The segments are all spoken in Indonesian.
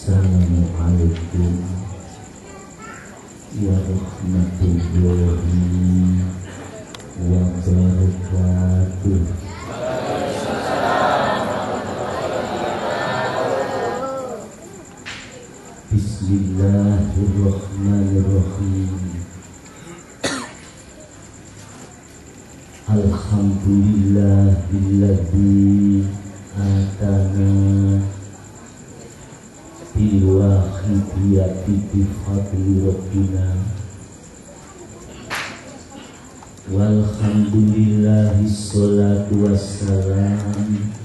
Assalamualaikum warahmatullahi wabarakatuh. Bismillahirrahmanirrahim. Alhamdulillahilladzi atana biwahidiyati bifadli rabbina walhamdulillahi sholatu wassalam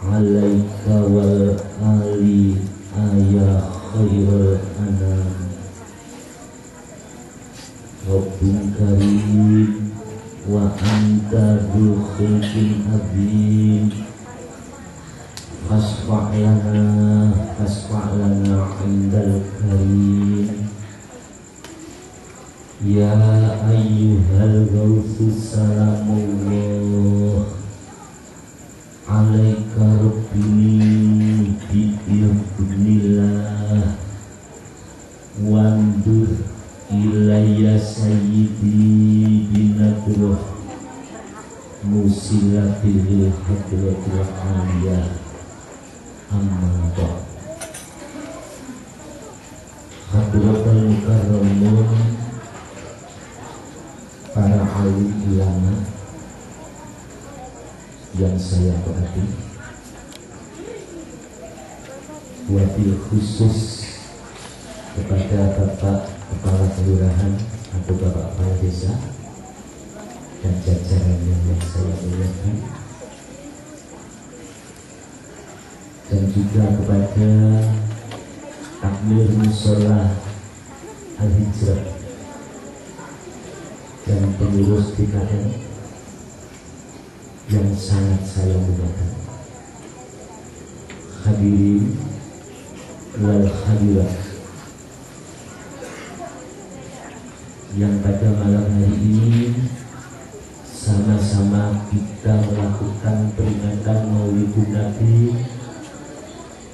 alaika wal ali ayah khairul anam Rabbun karim wa anta khulqin azim fasfa'lana indal karim ya ayyuhal ghawthu salamullah alaika rabbini bi'idhnillah wandur ilayya sayyidi binadroh musilatil hadratil aliyah amma ba'd. Hadratul mukarramun, para alim ulama yang saya hormati, wabil khusus kepada Bapak Kepala Kelurahan atau Bapak Kepala Desa dan jajarannya yang saya muliakan, dan juga kepada takmir mushola al-hijrah dan pengurus DKM yang sangat saya muliakan, hadirin wal hadirat yang pada malam hari ini sama-sama kita melakukan peringatan Maulidun Nabi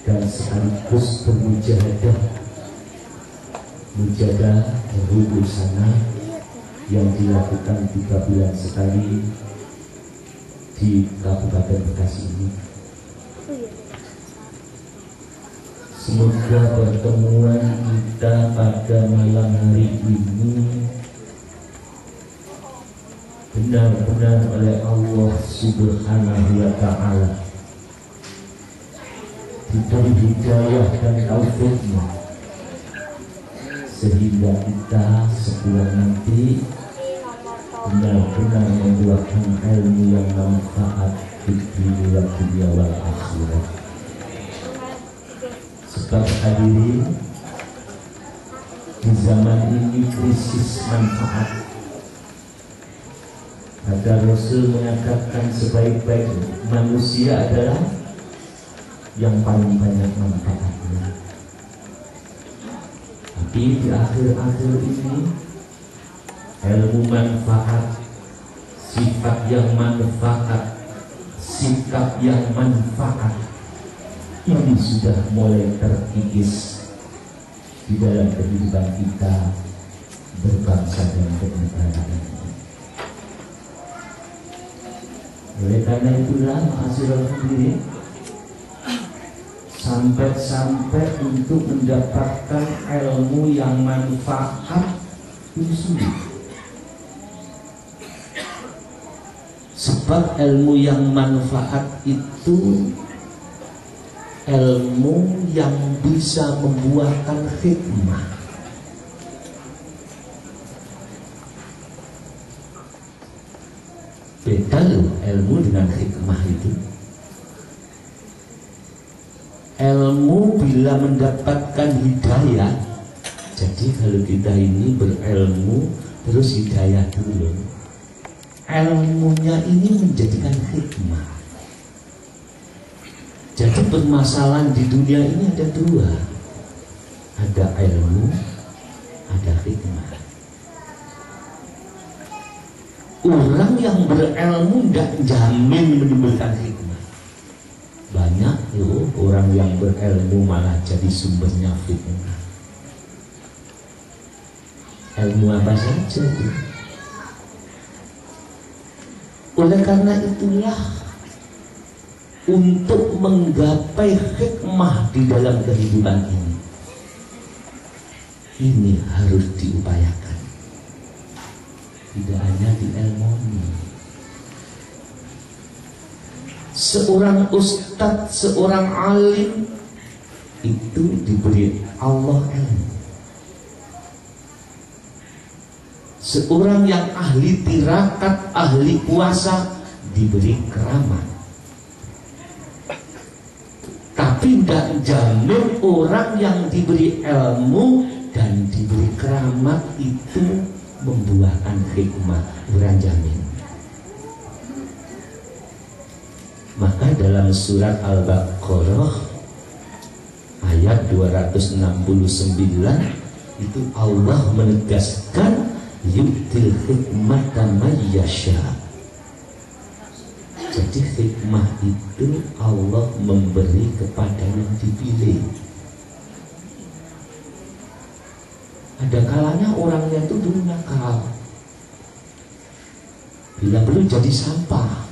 dan sekaligus bermujahadah mujahadah Ruhu Sana yang dilakukan 3 bulan sekali di Kabupaten Bekasi ini. Semoga pertemuan kita pada malam hari ini benar-benar oleh Allah Subhanahu wa Ta'ala diberi hidayah dan taufiknya, sehingga kita sebulan nanti benar-benar membuahkan ilmu yang manfaat di dunia wal akhirat. Sebab hadirin, di zaman ini krisis manfaat. Ada Rasul mengatakan sebaik-baik manusia adalah yang paling banyak manfaatnya. Tapi di akhir-akhir ini ilmu manfaat, sifat yang manfaat, sikap yang manfaat ini sudah mulai terkikis di dalam kehidupan kita berbangsa dan bernegara. Oleh karena itulah ma'asyiral hadirin, sampai untuk mendapatkan ilmu yang manfaat itu sulit. Sebab ilmu yang manfaat itu ilmu yang bisa membuahkan hikmah. Beda loh ilmu dengan hikmah itu. Ilmu bila mendapatkan hidayah, jadi kalau kita ini berilmu terus hidayah dulu, ilmunya ini menjadikan hikmah. Jadi permasalahan di dunia ini ada 2, ada ilmu, ada hikmah. Orang yang berilmu tidak jamin menimbulkan hikmah. Banyak Orang yang berilmu malah jadi sumbernya fitnah. Ilmu apa saja itu. Oleh karena itulah, untuk menggapai hikmah di dalam kehidupan ini harus diupayakan. Tidak hanya di ilmu. Seorang ustadz, seorang alim itu diberi Allah ilmu. Seorang yang ahli tirakat, ahli puasa diberi keramat. Tapi tidak jamin orang yang diberi ilmu dan diberi keramat itu membuahkan hikmah. Bukan jamin. Maka dalam surat Al-Baqarah ayat 269 itu Allah menegaskan yu'til hikmata man yasha. Jadi hikmah itu Allah memberi kepada yang dipilih. Ada kalanya orangnya itu dulu nakal, bila perlu jadi sampah.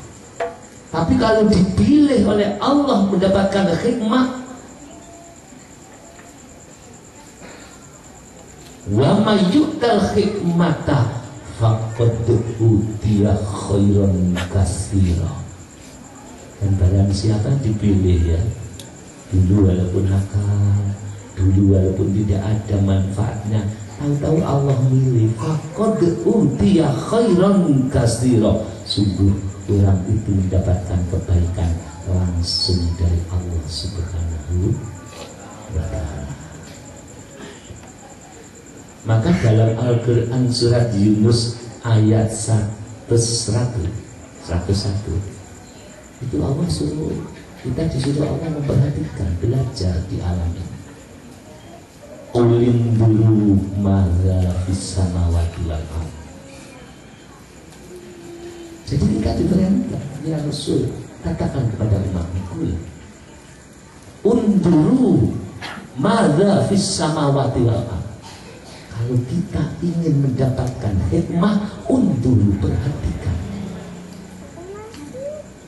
Tapi kalau dipilih oleh Allah mendapatkan hikmah, wa may yu'tal hikmata faqad utiya khairan katsira. Dan barang siapa dipilih ya, dulu walaupun nakal, dulu walaupun tidak ada manfaatnya, tahu-tahu Allah milih, faqad utiya khairan katsira. Sungguh orang itu mendapatkan kebaikan langsung dari Allah Subhanahu wa ta'ala. Maka dalam Al-Quran surat Yunus ayat 101 itu Allah suruh kita, disuruh Allah memperhatikan, belajar di alam ini. Ulim dulu maza fis samawati wal ardh. Jadi kita diperintah, ya Rasul, katakan kepada umatku, unduru maza fis samawati wal ardh. Kalau kita ingin mendapatkan hikmah, unduru, perhatikan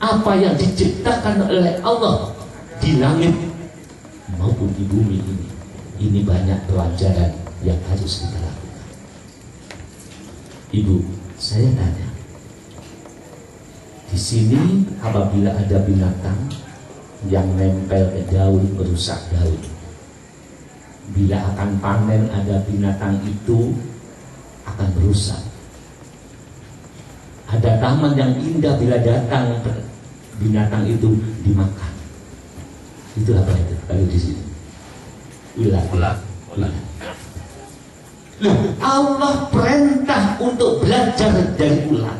apa yang diciptakan oleh Allah di langit maupun di bumi ini. Ini banyak pelajaran yang harus kita lakukan. Ibu, saya tanya, di sini apabila ada binatang yang nempel ke daun merusak daun, bila akan panen ada binatang itu akan merusak. Ada taman yang indah, bila datang binatang itu dimakan. Itu apa itu kalau di sini? Ulat. Allah perintah untuk belajar dari ulat.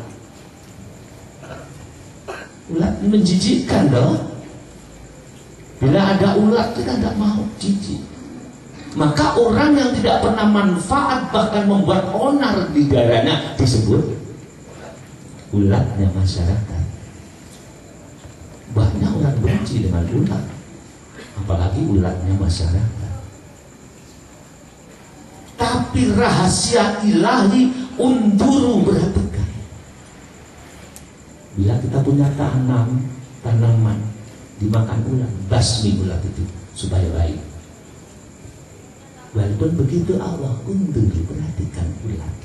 Ulat menjijikkan dong. Bila ada ulat kita tidak mau, jijik. Maka orang yang tidak pernah manfaat bahkan membuat onar di darahnya disebut ulatnya masyarakat. Banyak orang benci dengan ulat, apalagi ulatnya masyarakat. Tapi rahasia ilahi, unduru, perhatikan. Bila kita punya tanaman dimakan ulat, basmi ulat itu supaya baik. Walaupun begitu Allah unduru, perhatikan ulat.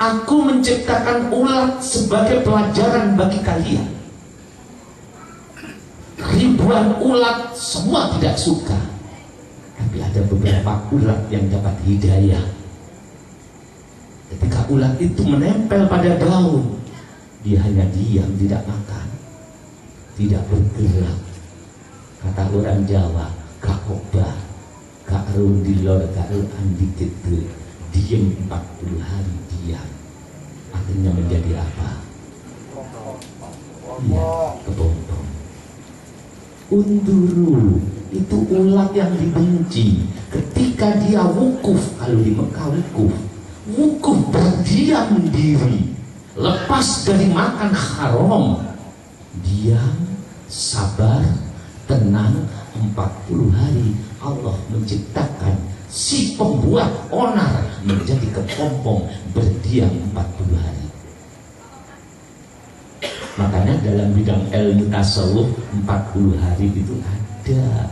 Aku menciptakan ulat sebagai pelajaran bagi kalian. Ribuan ulat semua tidak suka, tapi ada beberapa ulat yang dapat hidayah. Ketika ulat itu menempel pada daun, dia hanya diam, tidak makan, tidak bergerak. Kata orang Jawa, gak obah, gak rundilor, gak andikit, diam 40 hari diam. Akhirnya menjadi apa? Ya, kepompong. Unduru, itu ulat yang dibenci. Ketika dia wukuf, kalau di Mekah wukuf berdiam diri, lepas dari makan haram, diam, sabar, tenang 40 hari Allah menciptakan si pembuat onar menjadi kepompong berdiam 40 hari. Makanya dalam bidang ilmu tasawuf 40 hari itu ada.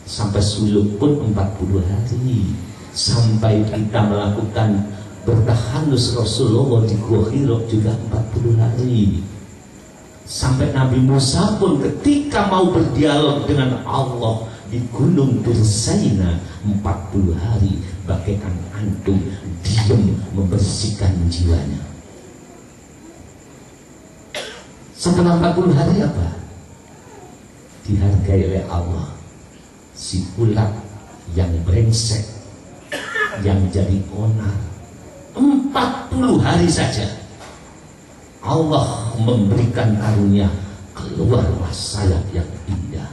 Sampai suluk pun 40 hari. Sampai kita melakukan bertahanus Rasulullah di Gua Hira juga 40 hari. Sampai Nabi Musa pun ketika mau berdialog dengan Allah di Gunung Tursaina 40 hari, bagaikan antum diam membersihkan jiwanya. Setelah 40 hari apa? Dihargai oleh Allah si ulat yang brengsek, yang jadi onar. 40 hari saja Allah memberikan karunia, keluarlah sayap yang indah.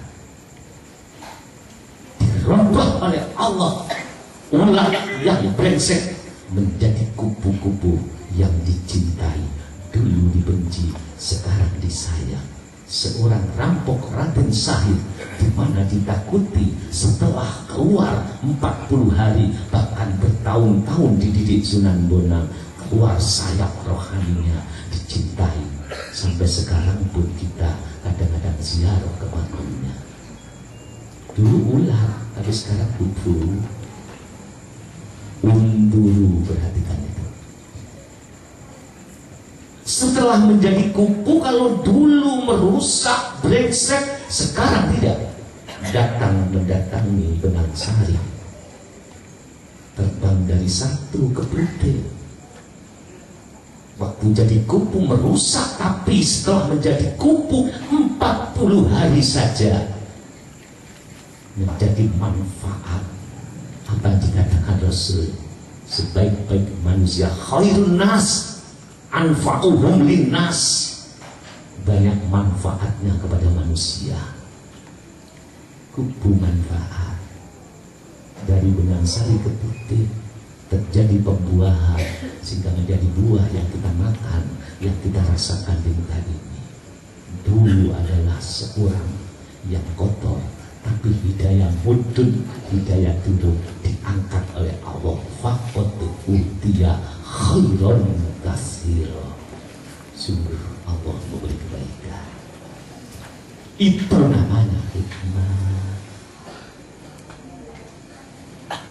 Dirubah oleh Allah ulat yang brengsek menjadi kupu-kupu yang dicintai. Dulu dibenci, sekarang disayang. Seorang rampok Raden Syahid di mana ditakuti, setelah keluar 40 hari bahkan bertahun-tahun dididik Sunan Bonang, keluar sayap rohaninya, dicintai. Sampai sekarang pun kita kadang-kadang ziarah ke makamnya. Dulu ular, tapi sekarang kupu. Unduru, perhatikan itu. Setelah menjadi kupu, kalau dulu merusak, brengsek, sekarang tidak. Datang mendatangi benang sari, terbang dari satu ke putih. Waktu jadi kupu merusak, tapi setelah menjadi kupu 40 hari saja menjadi manfaat. Apa yang dikatakan Rasul, sebaik-baik manusia khairun nas anfa'uhum linnas, banyak manfaatnya kepada manusia. Kupu manfaat, dari benang sari ke putih terjadi pembuahan sehingga menjadi buah yang kita makan, yang kita rasakan di muka ini. Dulu adalah seorang yang kotor, tapi hidayah mudun, hidayah dulu diangkat oleh Allah. Faqatu utiya khairan katsira. Sungguh Allah memberi kebaikan. Itu namanya hikmah.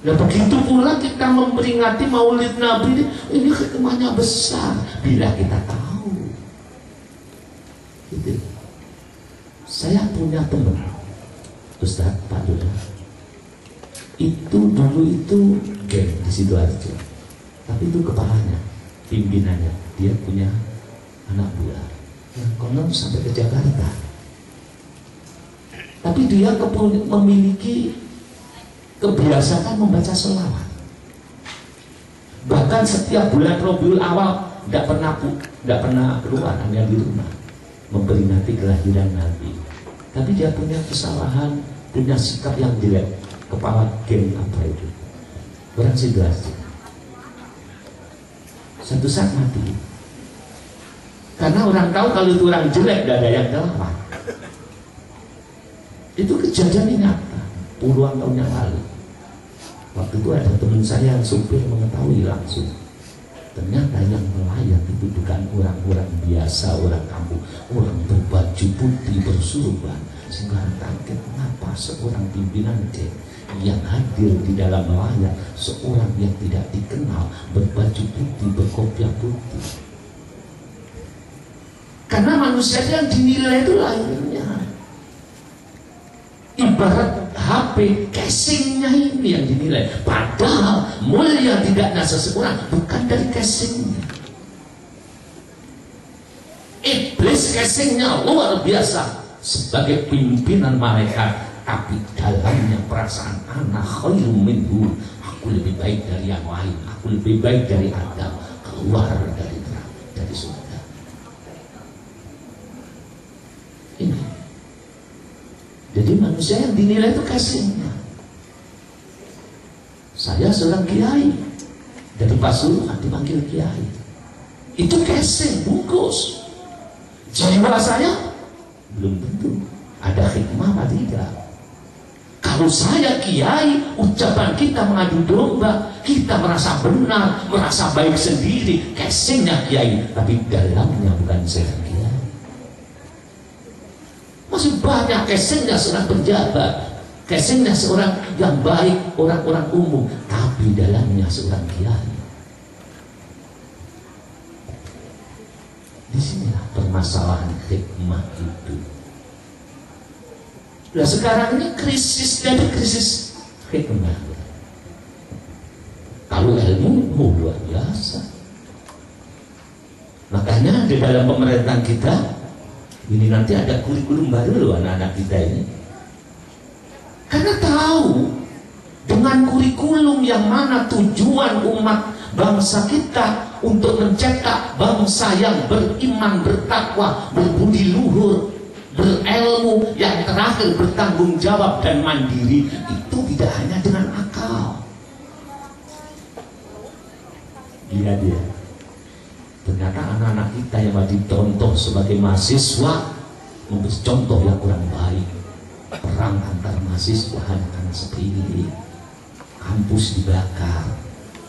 Nah begitu pula kita memperingati Maulid Nabi ini hikmahnya besar bila kita tahu. Gitu. Saya punya teman Ustaz Pak Duda, itu dulu itu geng di Sidoarjo, tapi itu kepalanya, pimpinannya, dia punya anak buah yang konon sampai ke Jakarta, tapi dia memiliki kebiasaan membaca selawat. Bahkan setiap bulan Rabiul Awal tidak pernah keluar, hanya di rumah memperingati kelahiran Nabi. Tapi dia punya kesalahan, punya sikap yang jelek. Kepala geng apa itu? Orang Sidoarjo. Satu saat mati. Karena orang tahu kalau itu orang jelek, tidak ada yang ngelawan. Itu kejadian nyata puluhan tahun yang lalu. Waktu itu ada teman saya yang supir mengetahui langsung. Ternyata yang melayat itu bukan orang-orang biasa, orang kampung, orang berbaju putih bersurban. Sehingga kaget mengapa seorang pimpinan geng yang hadir di dalam melayat, seorang yang tidak dikenal, berbaju putih, berkopiah putih. Karena manusia yang dinilai itu lahirnya ibarat HP, casingnya ini yang dinilai. Padahal mulia tidaknya seseorang bukan dari casingnya. Iblis casingnya luar biasa sebagai pimpinan malaikat, tapi dalamnya perasaan anak khairum minhu, aku lebih baik dari yang lain, aku lebih baik dari Adam, keluar dari neraka, dari surga. Ini jadi manusia yang dinilai itu casingnya. Saya seorang kiai dari Pasuruan dipanggil kiai, itu casing bungkus. Jiwa saya belum tentu. Ada hikmah apa tidak? Kalau saya kiai, ucapan kita mengadu domba, kita merasa benar, merasa baik sendiri, casingnya kiai, tapi dalamnya bukan saya kiai. Masih banyak casingnya seorang pejabat, casingnya seorang yang baik, orang-orang umum, tapi dalamnya seorang kiai. Disinilah permasalahan hikmah itu. Nah sekarang ini krisis dari krisis hikmah. Kalau ilmu luar biasa. Makanya di dalam pemerintahan kita ini nanti ada kurikulum baru loh anak-anak kita ini. Karena tahu dengan kurikulum yang mana tujuan umat bangsa kita untuk mencetak bangsa yang beriman, bertakwa, berbudi luhur, berilmu, yang terakhir bertanggung jawab dan mandiri, itu tidak hanya dengan akal. Dia ternyata anak-anak kita yang dicontoh sebagai mahasiswa memberi contoh yang kurang baik. Perang antar mahasiswa hanya karena sepele, kampus dibakar.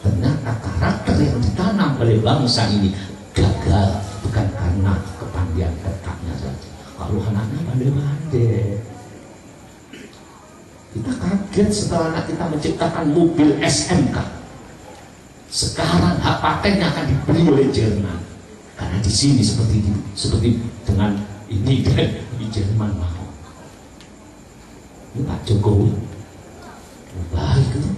Ternyata karakter yang ditanam oleh bangsa ini gagal bukan karena kepandaian otaknya saja. Kalau anaknya pandai-pandai, kita kaget setelah anak kita menciptakan mobil SMK. Sekarang hak patennya akan dibeli oleh Jerman. Karena di sini seperti dengan ini di Jerman mau. Ini Pak Jokowi, baik itu.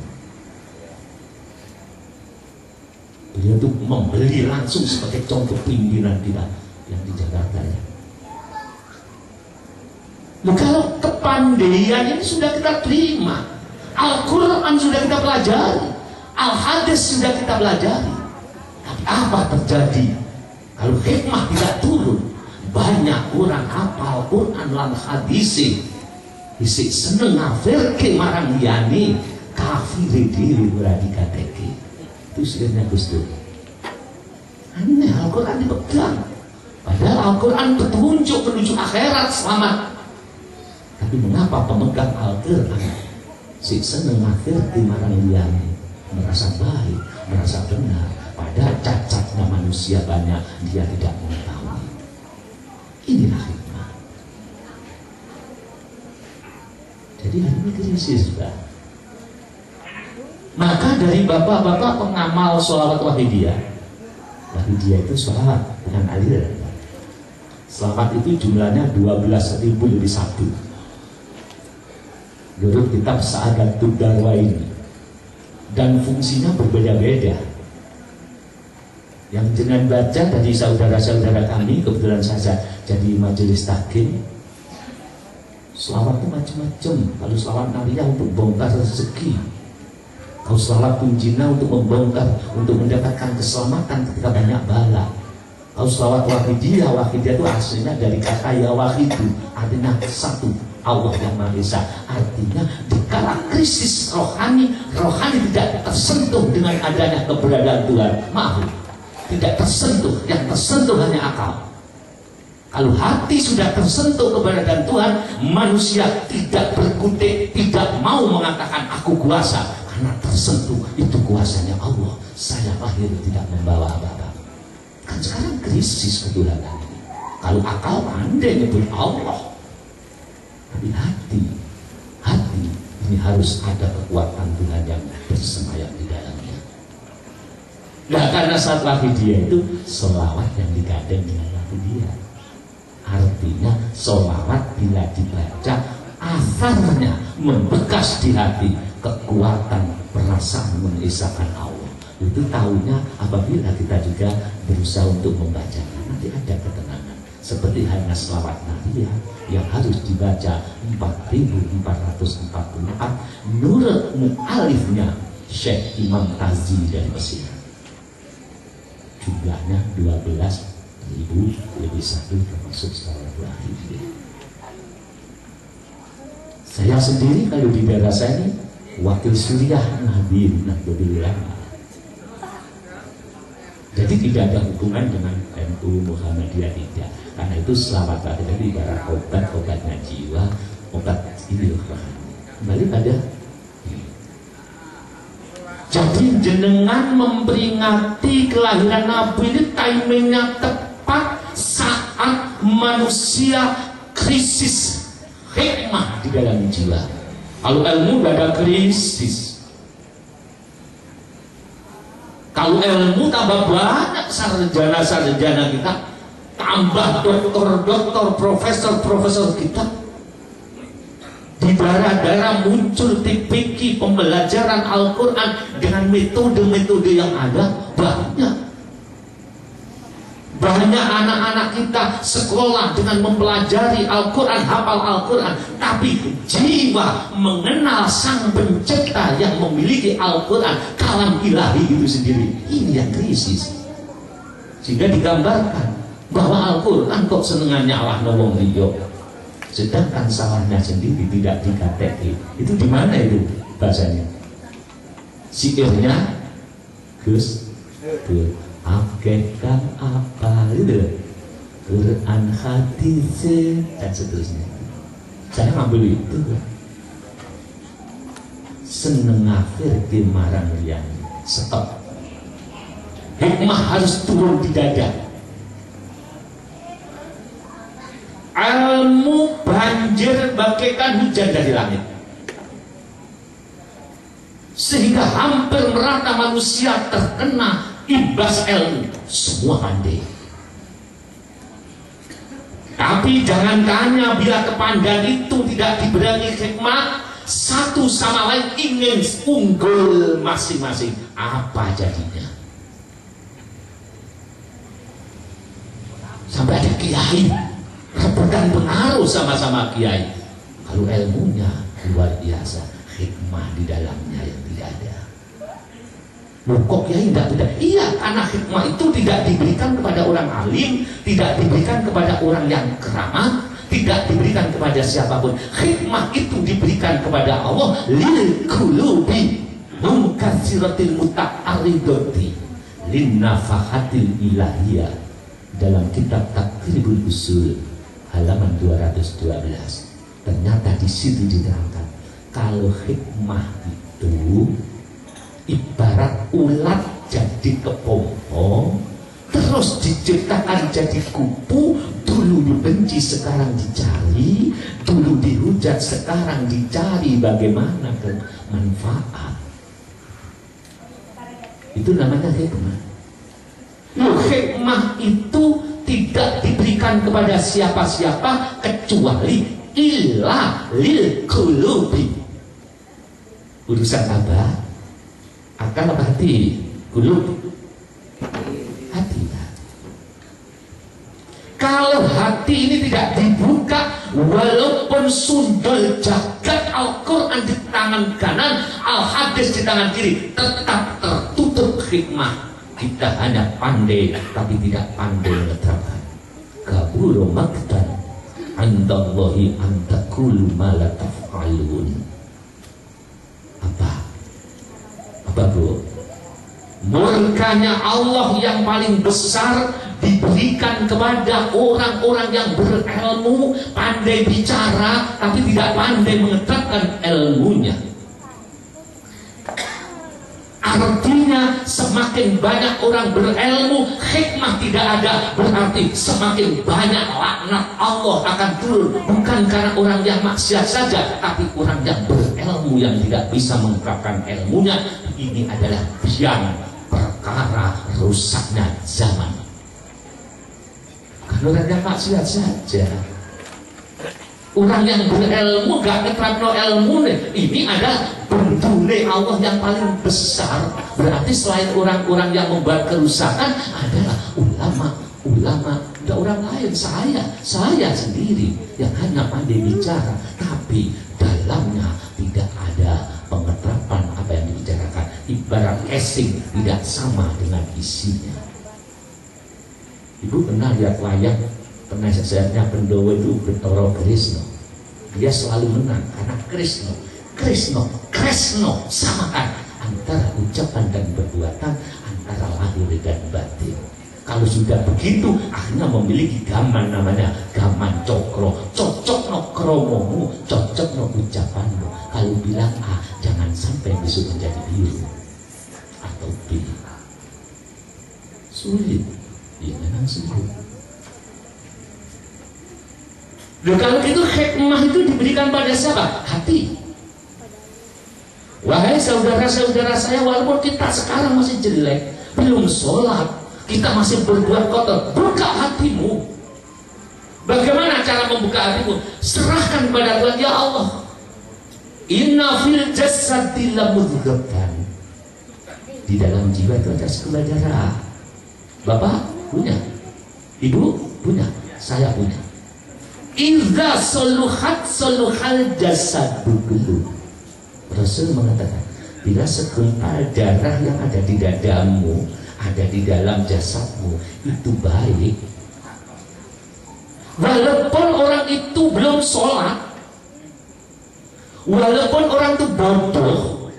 Beliau itu membeli langsung sebagai contoh pimpinan kita yang di Jakarta ya. Nah, kalau kepandaian ini sudah kita terima, Al-Quran sudah kita pelajari, Al-Hadis sudah kita pelajari, tapi apa terjadi kalau hikmah tidak turun? Banyak orang hafal Quran lan hadis, isik seneng ngafirke marang liyane, kafir dhewe ora dikateke. Itu sirnya Gus Dur. Aneh, Al-Quran dipegang, padahal Al-Quran petunjuk menuju akhirat selamat. Tapi mengapa pemegang Al-Quran si seneng ngafir di marang liyane, merasa baik, merasa benar, padahal cacatnya manusia banyak, dia tidak mengetahui. Inilah hikmah. Jadi hari ini krisis sudah. Maka dari bapak-bapak pengamal sholawat wahidiyah, wahidiyah itu sholawat dengan aliran. Selamat itu jumlahnya 12.000 lebih 1. Menurut kitab Sa'adatud Darwain, dan fungsinya berbeda-beda. Yang dengan baca dari saudara-saudara kami, kebetulan saya jadi majelis tahkim, selawat itu macam-macam. Kalau selawat Nariyah untuk bongkar rezeki, kalau selawat Tunjina untuk membongkar, untuk mendapatkan keselamatan ketika banyak bala. Kalau selawat Wahidiyah itu aslinya dari kata ya wahidu, artinya satu, Allah yang Maha Esa. Artinya di kala krisis rohani tidak tersentuh dengan adanya keberadaan Tuhan. Maaf, tidak tersentuh, yang tersentuh hanya akal. Kalau hati sudah tersentuh keberadaan Tuhan, manusia tidak berkutik, tidak mau mengatakan aku kuasa, karena tersentuh itu kuasanya Allah. Saya lahir tidak membawa apa-apa. Kan sekarang krisis kebetulan ini. Kalau akal pandai nyebut Allah, tapi hati ini harus ada kekuatan Tuhan yang bersemayam di dalamnya. Nah, karena saat wahidiyah itu selawat yang digandeng dengan wahidiyah. Artinya selawat bila dibaca asarnya membekas di hati, kekuatan perasaan mengisahkan Allah. Itu tahunya apabila kita juga berusaha untuk membacanya, nanti ada ketenangan. Seperti hanya selawat Nabi yang harus dibaca 4.444 menurut mu'alifnya Syekh Imam Tazi dari Mesir. Jumlahnya 12.000 lebih 1 termasuk selawat wahidiyah. Saya sendiri kalau di daerah saya ini wakil suriah Nahdlatul Ulama. Jadi tidak ada hubungan dengan NU, Muhammadiyah tidak. Karena itu selamat pada ibarat obatnya jiwa, obat ini rohani. Kembali pada jadi jenengan memperingati kelahiran Nabi ini timingnya tepat saat manusia krisis hikmah di dalam jiwa. Kalau ilmu gak ada krisis. Kalau ilmu tambah banyak sarjana-sarjana kita, tambah doktor-doktor, profesor-profesor kita, di daerah-daerah muncul TPQ pembelajaran Al-Quran dengan metode-metode yang ada banyak. Banyak anak-anak kita sekolah dengan mempelajari Al-Quran, hafal Al-Quran, tapi jiwa mengenal sang pencipta yang memiliki Al-Quran, kalam ilahi itu sendiri. Ini yang krisis. Sehingga digambarkan bahwa Al-Quran kok senengannya Allah nolong liyo, sedangkan salahnya sendiri tidak dikateki. Itu di mana itu bahasanya? Sikirnya Gus hakikat apa itu, Quran, hadis dan seterusnya. Saya ngambil itu, seneng akhir di marang yang stop. Hikmah harus turun di dada. Ilmu banjir bagaikan hujan dari langit, sehingga hampir merata manusia terkena imbas ilmu, semua pandai. Tapi jangan tanya, bila kepandaian itu tidak diberi hikmah, satu sama lain ingin unggul masing-masing, apa jadinya? Sampai ada kiai rebutan pengaruh sama-sama kiai. Kalau ilmunya luar biasa, hikmah di dalamnya yang tidak ada. Kok kiai tidak? Iya, karena hikmah itu tidak diberikan kepada orang alim, tidak diberikan kepada orang yang keramat, tidak diberikan kepada siapapun. Hikmah itu diberikan kepada Allah, lil qulubi mungkasiratil muta'aridoti lin nafahatil ilahiyah, dalam kitab Takribul Usul halaman 212. Ternyata di situ diterangkan kalau hikmah itu ibarat ulat jadi kepompong, terus diciptakan jadi kupu, dulu dibenci sekarang dicari, dulu dihujat sekarang dicari bagaimana manfaat. Itu namanya hikmah. Hikmah itu tidak diberikan kepada siapa-siapa kecuali illa lil qulubi. Urusan apa? Akal apa hati? Qulub. Hati. Kalau hati ini tidak dibuka, walaupun sundul jagat Al-Quran di tangan kanan, Al-Hadis di tangan kiri, tetap tertutup hikmah. Kita hanya pandai tapi tidak pandai menerapkan. Kaburu maktan andallahi antakulu ma la taf'alun. Apa bro? Murkanya Allah yang paling besar diberikan kepada orang-orang yang berilmu, pandai bicara tapi tidak pandai menerapkan ilmunya. Artinya semakin banyak orang berilmu, hikmah tidak ada, berarti semakin banyak laknat Allah akan turun. Bukan karena orang yang maksiat saja, tapi orang yang berilmu yang tidak bisa menerapkan ilmunya. Ini adalah biang perkara rusaknya zaman. Bukan orang yang maksiat saja, orang yang berilmu gak menerapkan ilmu, ini adalah bendune Allah yang paling besar. Berarti selain orang-orang yang membuat kerusakan adalah ulama, tidak orang lain. Saya sendiri yang hanya pandai bicara, tapi dalamnya tidak ada pengeterapan apa yang dibicarakan. Ibarat casing tidak sama dengan isinya. Ibu pernah lihat wayang penasehatnya Pendowo itu Betoro Krisno. Dia selalu menang karena Krisno samakan antara ucapan dan perbuatan, antara lahir dan batin. Kalau sudah begitu, akhirnya memiliki gaman namanya gaman cokro. Cocok no kromomu, cocok no ucapanmu. Kalau bilang A, jangan sampai besok menjadi biru atau B. Sulit, ya memang sulit. Loh, kalau gitu hikmah itu diberikan pada siapa? Hati. Wahai saudara-saudara saya, walaupun kita sekarang masih jelek, belum sholat, kita masih berbuat kotor, buka hatimu. Bagaimana cara membuka hatimu? Serahkan kepada Tuhan. Ya Allah, inna fil jasadi lamudghatan. Di dalam jiwa itu ada sekular darah. Bapak punya, ibu punya, saya punya. Idza soluhat soluhal jasadu kullu. Rasul mengatakan, bila segumpal darah yang ada di dadamu, ada di dalam jasadmu, itu baik. Walaupun orang itu belum sholat, walaupun orang itu bodoh,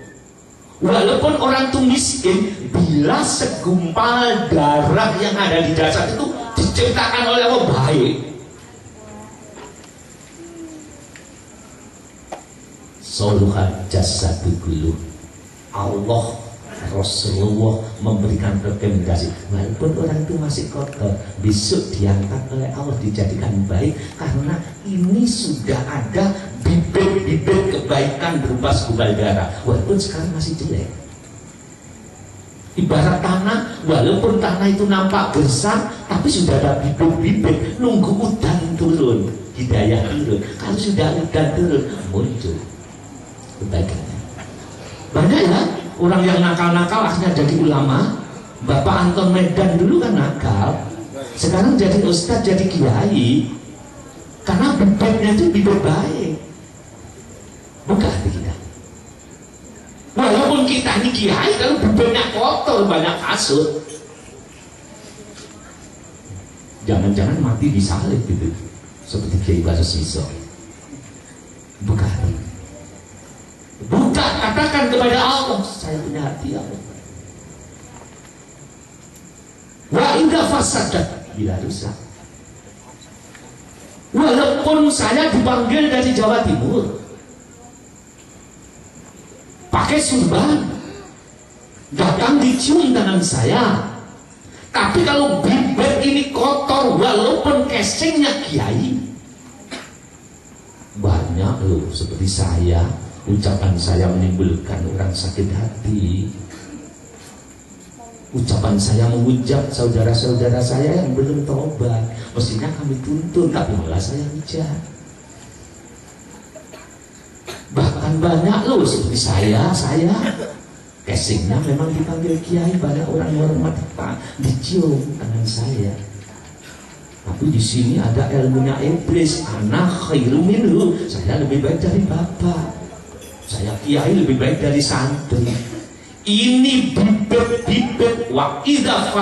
walaupun orang itu miskin, bila segumpal darah yang ada di jasad itu diciptakan oleh Allah baik. Soluhan jasadu kullu. Allah, Rasulullah memberikan rekomendasi, walaupun orang itu masih kotor, besok diangkat oleh Allah, dijadikan baik, karena ini sudah ada bibit-bibit kebaikan berupa segumpal darah, walaupun sekarang masih jelek. Ibarat tanah, walaupun tanah itu nampak gersang, tapi sudah ada bibit-bibit, nunggu udan turun, hidayah turun. Kalau sudah udan turun, muncul kebaikannya. Banyak ya orang yang nakal-nakal akhirnya jadi ulama. Bapak Anton Medan dulu kan nakal, sekarang jadi ustadz, jadi kiai, karena bibitnya itu bibit baik. Buka hati kita. Walaupun kita ini kiai, kalau bibitnya kotor, banyak kasut, jangan-jangan mati disalib gitu, seperti Kiai Basiswa. Buka hati. Buka, katakan kepada Allah, saya punya hati Allah. Wa inda fasadat, bila rusak. Walaupun saya dipanggil dari Jawa Timur, pakai surban, datang dicium tangan saya, tapi kalau bibir ini kotor, walaupun casingnya kiai, banyak loh seperti saya. Ucapan saya menimbulkan orang sakit hati. Ucapan saya menghujat saudara-saudara saya yang belum tobat. Mestinya kami tuntun, tapi malah saya hujat. Bahkan banyak loh seperti saya casingnya memang dipanggil kiai, banyak orang hormat Pak, dicium tangan saya. Tapi di sini ada ilmunya iblis, anak khairu minhu, saya lebih baik dari bapak. Saya kiai lebih baik dari santri. Ini bibit-bibit wa idza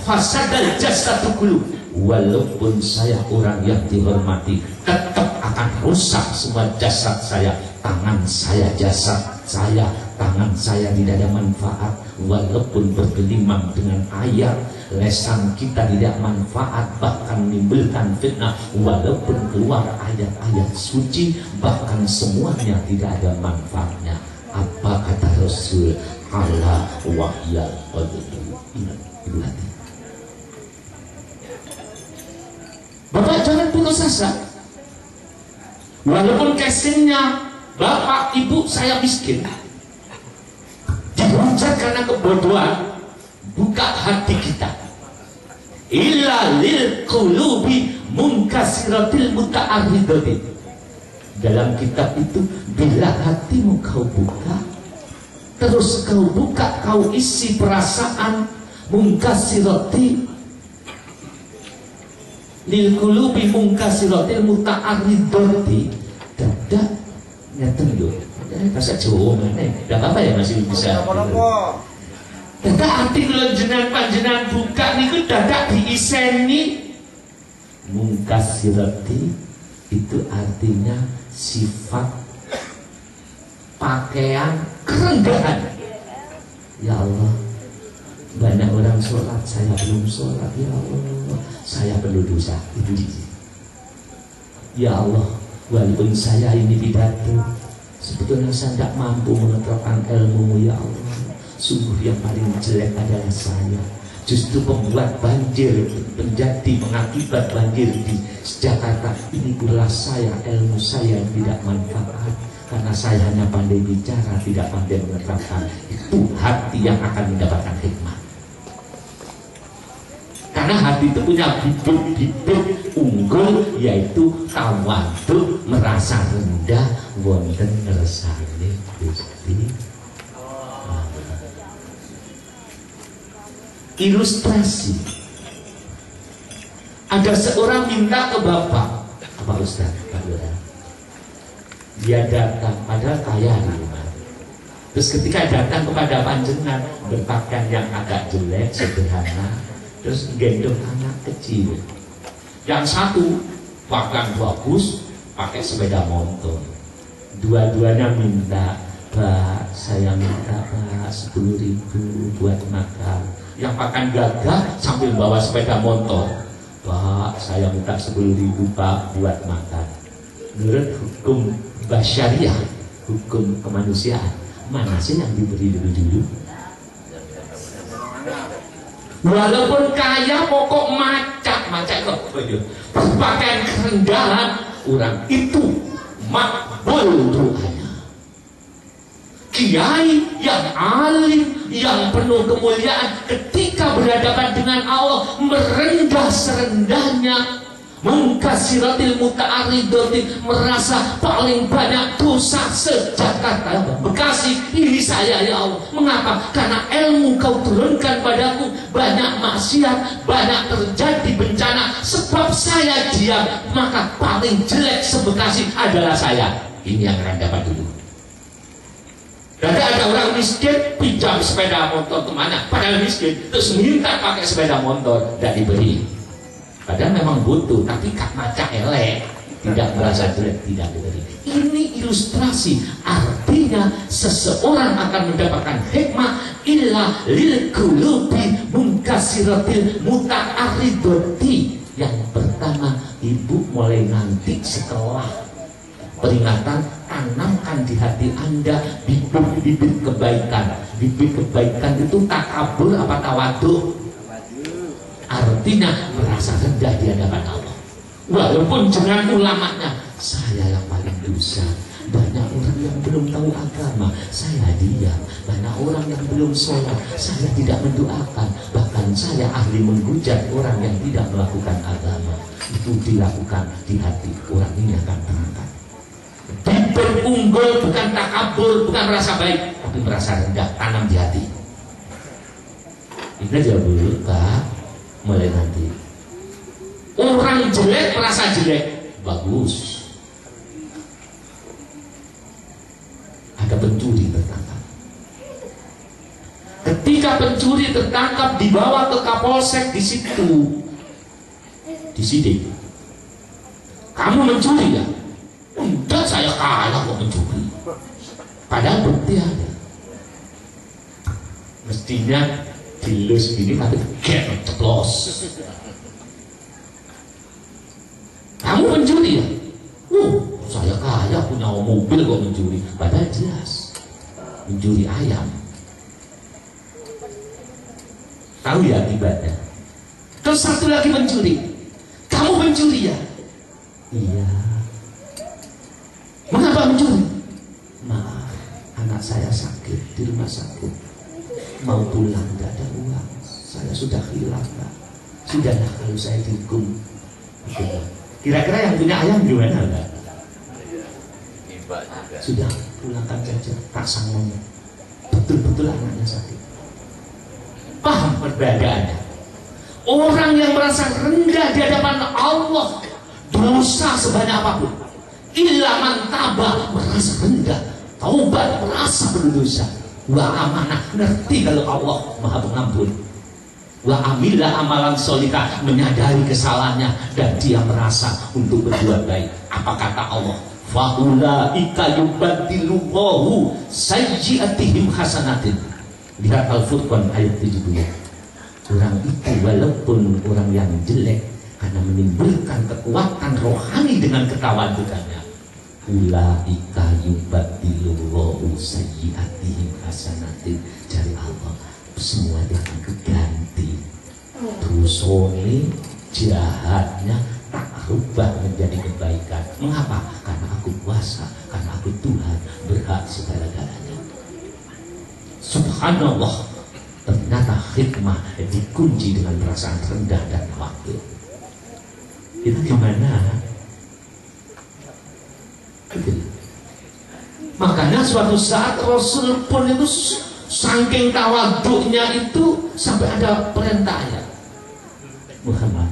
fasadal jasadu kullu. Walaupun saya orang yang dihormati, tetap akan rusak semua jasad saya. Tangan saya, jasad saya, tangan saya tidak ada manfaat. Walaupun bergelimang dengan ayat, lesan kita tidak manfaat, bahkan menimbulkan fitnah. Walaupun keluar ayat-ayat suci, bahkan semuanya tidak ada manfaatnya. Apa kata Rasul? Ala wahyal qalbu. Ingat itu hati. Bapak jangan putus asa. Walaupun casingnya bapak ibu saya miskin, dihujat karena kebodohan, buka hati kita. Illa lil qulubi munkasiratil muta'arridati. Dalam kitab itu, bila hatimu kau buka, terus kau buka, kau isi perasaan munkasirati lil qulubi munkasiratil muta'arridati. Dadak ngeten lho. Bahasa Jawa mana? Enggak apa-apa ya, masih bisa. Dadak arti kalau jenengan buka niku dadak diiseni mungkasirati, itu artinya sifat pakaian kerendahan. Ya Allah, Banyak orang sholat, saya belum sholat. Ya Allah, saya penuh dosa. Itu dia. Ya Allah, walaupun saya ini pidato, sebetulnya saya tidak mampu menerapkan ilmu. Ya Allah, sungguh yang paling jelek adalah saya. Justru pembuat banjir, menjadi mengakibat banjir di Jakarta ini pula saya, ilmu saya yang tidak manfaat. Karena saya hanya pandai bicara, tidak pandai menerapkan. Itu hati yang akan mendapatkan hikmah. Karena hati itu punya bibit-bibit unggul, yaitu tawadhu, merasa rendah, wonten ngersane Gusti. Ilustrasi. Ada seorang minta ke bapak, Pak Ustaz, Pak Lurah. Dia datang, padahal kaya di rumah. Terus ketika datang kepada panjenengan, berpakaian yang agak jelek, sederhana, terus gendong anak kecil. Yang satu pakaian bagus, pakai sepeda motor. Dua-duanya minta, Pak, saya minta Pak 10.000 buat makan. Yang pakaian gagah sambil bawa sepeda motor, Pak, saya minta 10.000 Pak buat makan. Menurut hukum basyariah, hukum kemanusiaan, mana sih yang diberi dulu? Walaupun kaya pokok macak kok pakaian kerendahan orang itu makbul doanya. Kiai yang alim, yang penuh kemuliaan, ketika berhadapan dengan Allah merendah serendahnya, mungkasiratil muta'aridotin, merasa paling banyak dosa se-Jakarta, Bekasi ini saya ya Allah. Mengapa? Karena ilmu kau turunkan padaku banyak maksiat, banyak terjadi bencana. Sebab saya diam, maka paling jelek se-Bekasi adalah saya. Ini yang akan dapat dulu. Jadi ada orang miskin pinjam sepeda motor kemana? Padahal miskin, terus minta pakai sepeda motor, tidak diberi. Padahal memang butuh, tapi kak maca elek, tidak merasa jelek, tidak diberi. Ini ilustrasi, artinya seseorang akan mendapatkan hikmah illa lil qulubi munkasiratil muta'aridoti. Yang pertama, ibu mulai nanti setelah peringatan, tanamkan di hati Anda bibit-bibit kebaikan. Bibit kebaikan itu takabur apa tawadhu? Artinya merasa rendah di hadapan Allah. Walaupun dengan ulamanya, saya yang paling dosa. Banyak orang yang belum tahu agama, saya diam. Banyak orang yang belum sholat, saya tidak mendoakan. Bahkan saya ahli menghujat orang yang tidak melakukan agama. Itu dilakukan di hati, orang ini akan terangkat. Bibir unggul bukan takabur, bukan merasa baik, tapi merasa rendah, tanam di hati. Ini aja dulu, Kak. Mulai nanti orang jelek merasa jelek, bagus. Ada pencuri tertangkap. Ketika pencuri tertangkap, dibawa ke Kapolsek, di situ disidik. Kamu mencuri ya? Enggak, saya kalah kok mencuri. Padahal bukti ada. Mestinya dilus gini tapi ceplos. Kamu mencuri ya? Saya kaya punya mobil kok mencuri. Padahal jelas mencuri ayam. Tahu ya akibatnya. Terus satu lagi mencuri. Kamu mencuri ya? Iya. Mengapa mencuri? Maaf, anak saya sakit di rumah sakit. Mau pulang tidak ada uang, saya sudah hilang Pak. Sudahlah kalau saya dihukum. Kira-kira yang punya ayam gimana Pak? Sudah pulangkan saja, tak sanggup. Betul-betul anaknya sakit. Paham perbedaannya? Orang yang merasa rendah di hadapan Allah, dosa sebanyak apapun, illa man taba, merasa rendah, taubat, merasa berdosa. Wa amanah, ngerti kalau Allah Maha Pengampun. Wa amila amalan solihah, menyadari kesalahannya dan dia merasa untuk berbuat baik. Apa kata Allah? Faulaika yubaddilullahu sayyi'atihim hasanatin. Lihat Al-Furqan ayat 70. orang itu walaupun orang yang jelek, karena menimbulkan kekuatan rohani dengan ketawaduannya, ulaika yubaddilullahu sayyi'atihim hasanatin, dari Allah semua dia akan keganti dosone jahatnya tak rubah menjadi kebaikan. Mengapa? Karena aku kuasa, karena aku Tuhan, berhak segala-galanya. Subhanallah, ternyata hikmah dikunci dengan perasaan rendah dan wakil. Itu gimana? Makanya suatu saat Rasul pun itu saking tawaduknya itu sampai ada perintahnya, Muhammad,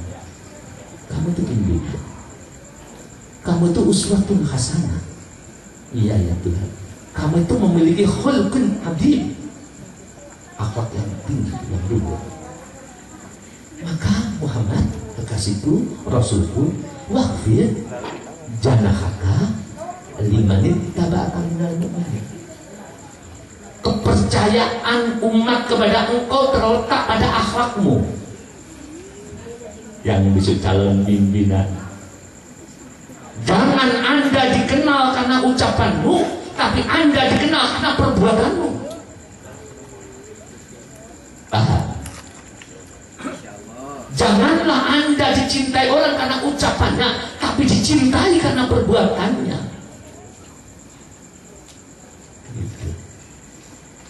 kamu itu pimpinan, kamu itu uswatun hasanah. Iya ya Tuhan, kamu itu memiliki khulqun adil, akhlak yang tinggi, yang luhur. Maka Muhammad, kekasihku, Rasulku, waqfir janahaka limanit taba'aka minal mu'minin. Kepercayaan umat kepada engkau terletak pada akhlakmu. Yang besok calon pimpinan, jangan Anda dikenal karena ucapanmu, tapi Anda dikenal karena perbuatanmu. Paham? Janganlah Anda dicintai orang karena ucapannya, tapi dicintai karena perbuatannya.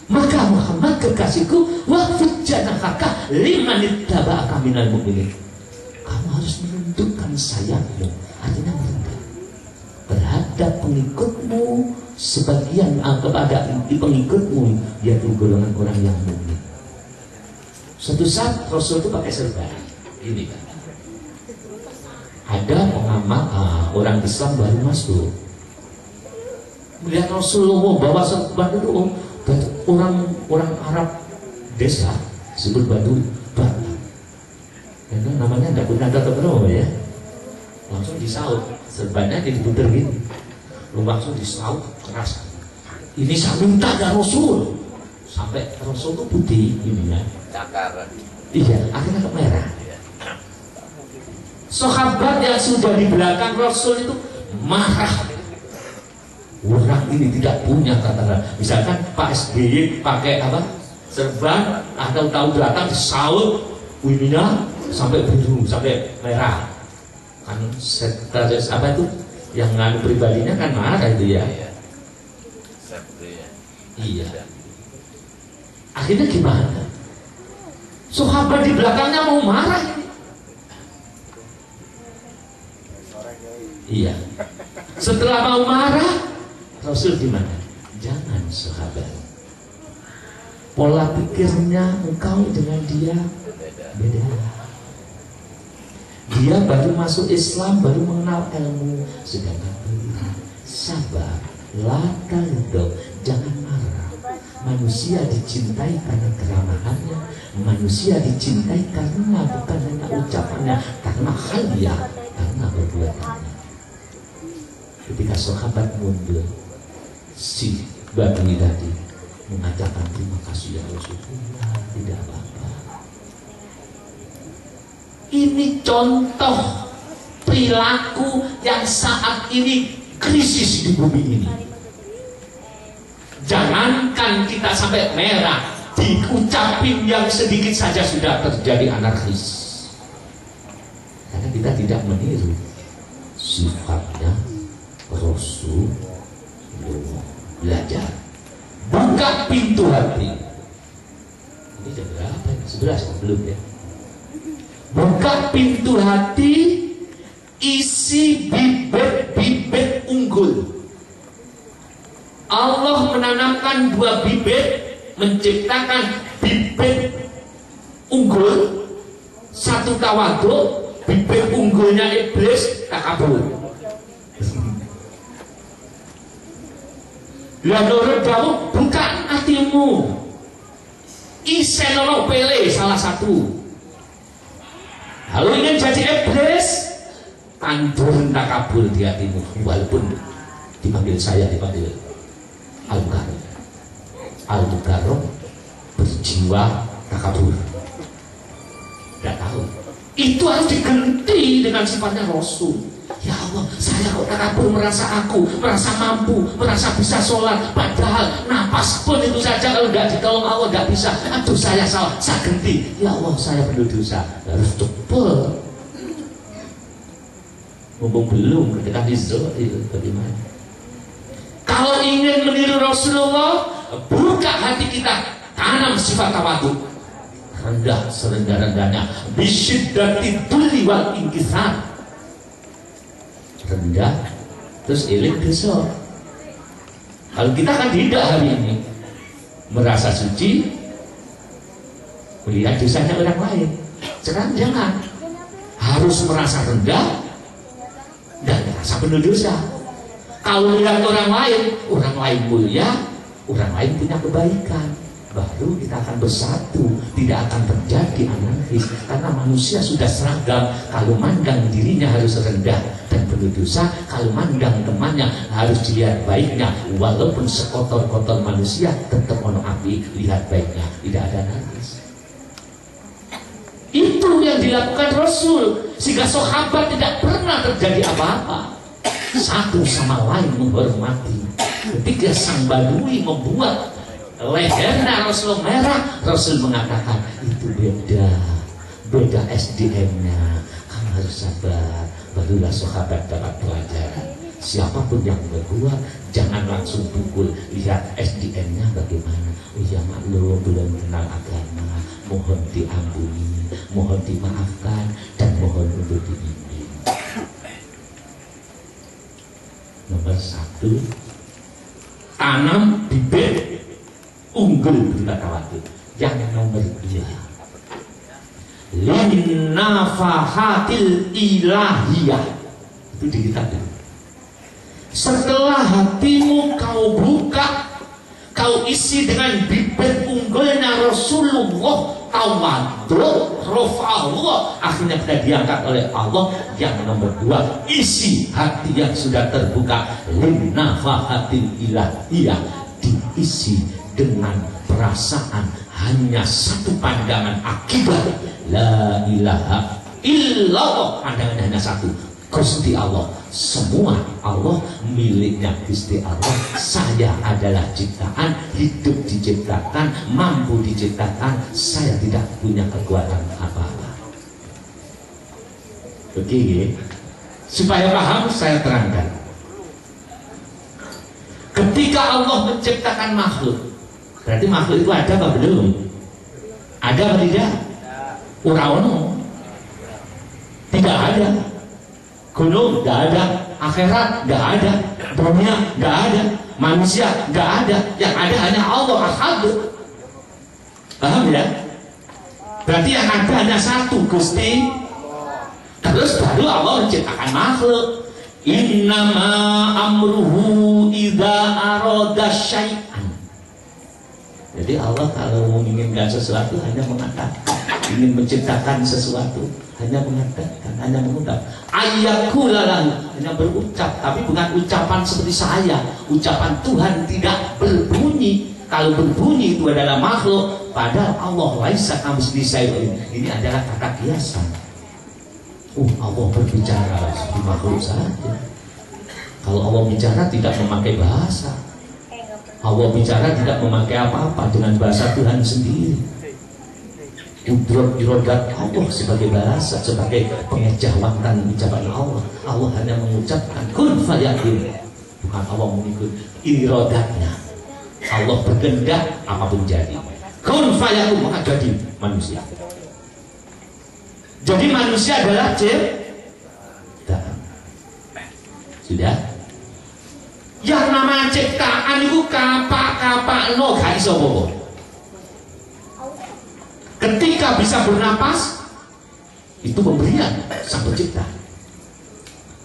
Maka Muhammad, kekasihku, waqfid janahaka liman ittaba'aka minal mu'minin. Kamu harus menundukkan sayapmu, artinya merendah terhadap pengikutmu, sebagian kepada pengikutmu, yaitu golongan orang yang mukmin. Suatu saat Rasul itu pakai serban ini kan, ada pengamal orang Islam baru masuk, melihat Rasulullah bawa serban itu, orang Arab desa disebut Badui, itu namanya tidak punya kata berapa ya, langsung disaut serbannya, diputer gitu, langsung disaut keras. Ini saya minta dari Rasul, sampai Rasul itu putih ini ya, cakar. Iya, akhirnya ke merah. Sahabat yang sudah di belakang Rasul itu marah. Orang ini tidak punya kata, misalkan Pak SBY pakai apa, serban, atau tahu datang disaut ininya sampai biru, sampai merah. Kan sekretaris apa itu yang nganu pribadinya kan marah itu ya. Iya. Akhirnya gimana? Sahabat di belakangnya mau marah. Iya. Setelah mau marah, Rasul gimana? Jangan sahabat. Pola pikirnya engkau dengan dia beda. Dia baru masuk Islam, baru mengenal ilmu, sedangkan sabar, lata ledok, jangan marah. Manusia dicintai karena keramahannya, manusia dicintai karena bukan hanya ucapannya, karena halnya, karena perbuatannya. Ketika sahabat mundur, si Badui tadi mengatakan terima kasih ya Rasulullah, tidak apa-apa. Ini contoh perilaku yang saat ini krisis di bumi ini. Jangankan kita sampai merah, diucapin yang sedikit saja sudah terjadi anarkis. Karena kita tidak meniru sifatnya Rasul. Belajar, buka pintu hati. Ini jam berapa? 11 belum ya? Buka pintu hati, isi bibit-bibit unggul. Allah menanamkan dua bibit, menciptakan bibit unggul, satu tawadhu, bibit unggulnya iblis takabur. Lah nurut kamu, buka hatimu, isenono pele salah satu. Kalau ingin jadi iblis, tandur takabur di hatimu. Walaupun dipanggil saya, dipanggil Al-Mukarram. Al-Mukarram berjiwa takabur. Itu harus diganti dengan sifatnya Rasul. Ya Allah, saya kok takabur, merasa mampu, merasa bisa sholat, padahal napas pun itu saja kalau nggak ditolong Allah nggak bisa. Aduh, saya salah, saya ganti. Ya Allah, saya penuh dosa. Harus cepet. Mumpung belum ketika Israel bagaimana? Kalau ingin meniru Rasulullah, buka hati kita, tanam sifat tawadhu. Rendah serendah-rendahnya, bisyiddati dulli wal inkisar. Rendah terus eling dosa. Kalau kita kan tidak hari ini merasa suci melihat dosanya orang lain. Sekarang jangan, harus merasa rendah dan merasa penuh dosa. Kalau melihat orang lain mulia, orang lain punya kebaikan, baru kita akan bersatu, tidak akan terjadi anarkis. Karena manusia sudah seragam. Kalau mandang dirinya harus rendah dan penuh dosa, kalau mandang temannya harus dilihat baiknya. Walaupun sekotor-kotor manusia, tetap ono api, lihat baiknya, tidak ada anarkis. Itu yang dilakukan Rasul, sehingga sahabat tidak pernah terjadi apa-apa. Satu sama lain menghormati. Ketika sang Badui membuat lehernya Rasul merah, Rasul mengatakan itu beda SDM-nya, kamu harus sabar. Barulah sahabat dapat pelajaran. Siapapun yang berbuat, jangan langsung pukul, lihat SDM-nya bagaimana. Oh ya maklum, belum kenal agama, mohon diampuni, mohon dimaafkan, dan mohon untuk dibimbing. Nomor 1, tanam bibit unggul berupa tawadhu. Yang nomor 2, linnafahatil ilahiyah. Itu di kitab itu. Setelah hatimu kau buka, kau isi dengan bibit unggulnya Rasulullah, tawadhu, rafa'ullah, akhirnya sudah diangkat oleh Allah. Yang nomor 2, isi hati yang sudah terbuka, linnafahatil ilahiyah, diisi dengan perasaan hanya satu pandangan akibat, la ilaha illallah. Pandangan hanya satu, Gusti Allah. Semua Allah miliknya Gusti Allah. Saya adalah ciptaan, hidup diciptakan, mampu diciptakan. Saya tidak punya kekuatan apa-apa. Begini, supaya paham saya terangkan. Ketika Allah menciptakan makhluk, berarti makhluk itu ada apa belum? Ada apa tidak? Uraono tidak ada. Gunung nggak ada, akhirat nggak ada, dunia nggak ada, manusia nggak ada. Yang ada hanya Allah Ahad. Paham ya? Berarti yang ada hanya satu, Gusti. Terus baru Allah menciptakan makhluk. Innama amruhu idza arada syai'an. Jadi Allah kalau menginginkan sesuatu hanya mengatakan, ingin menciptakan sesuatu hanya mengatakan, hanya mengundang. Ayyakulalahu, hanya berucap, tapi bukan ucapan seperti saya. Ucapan Tuhan tidak berbunyi. Kalau berbunyi itu adalah makhluk. Padahal Allah laisa kamitslihi syai'un. Ini adalah kata kiasan. Allah berbicara seperti makhluk saja. Kalau Allah bicara tidak memakai bahasa. Allah bicara tidak memakai apa-apa, dengan bahasa Tuhan sendiri. Udrot irodat Allah sebagai bahasa, sebagai pengejawatan ucapan Allah. Allah hanya mengucapkan kun fayakun. Bukan Allah mengikut irodatnya. Allah berkehendak apapun jadi. Kun fayakun, maka jadi manusia. Jadi manusia adalah ciptaan. Sudah? Yang namanya ciptaan itu kapak-kapak no gak iso apa-apa. Ketika bisa bernapas, itu pemberian sang pencipta.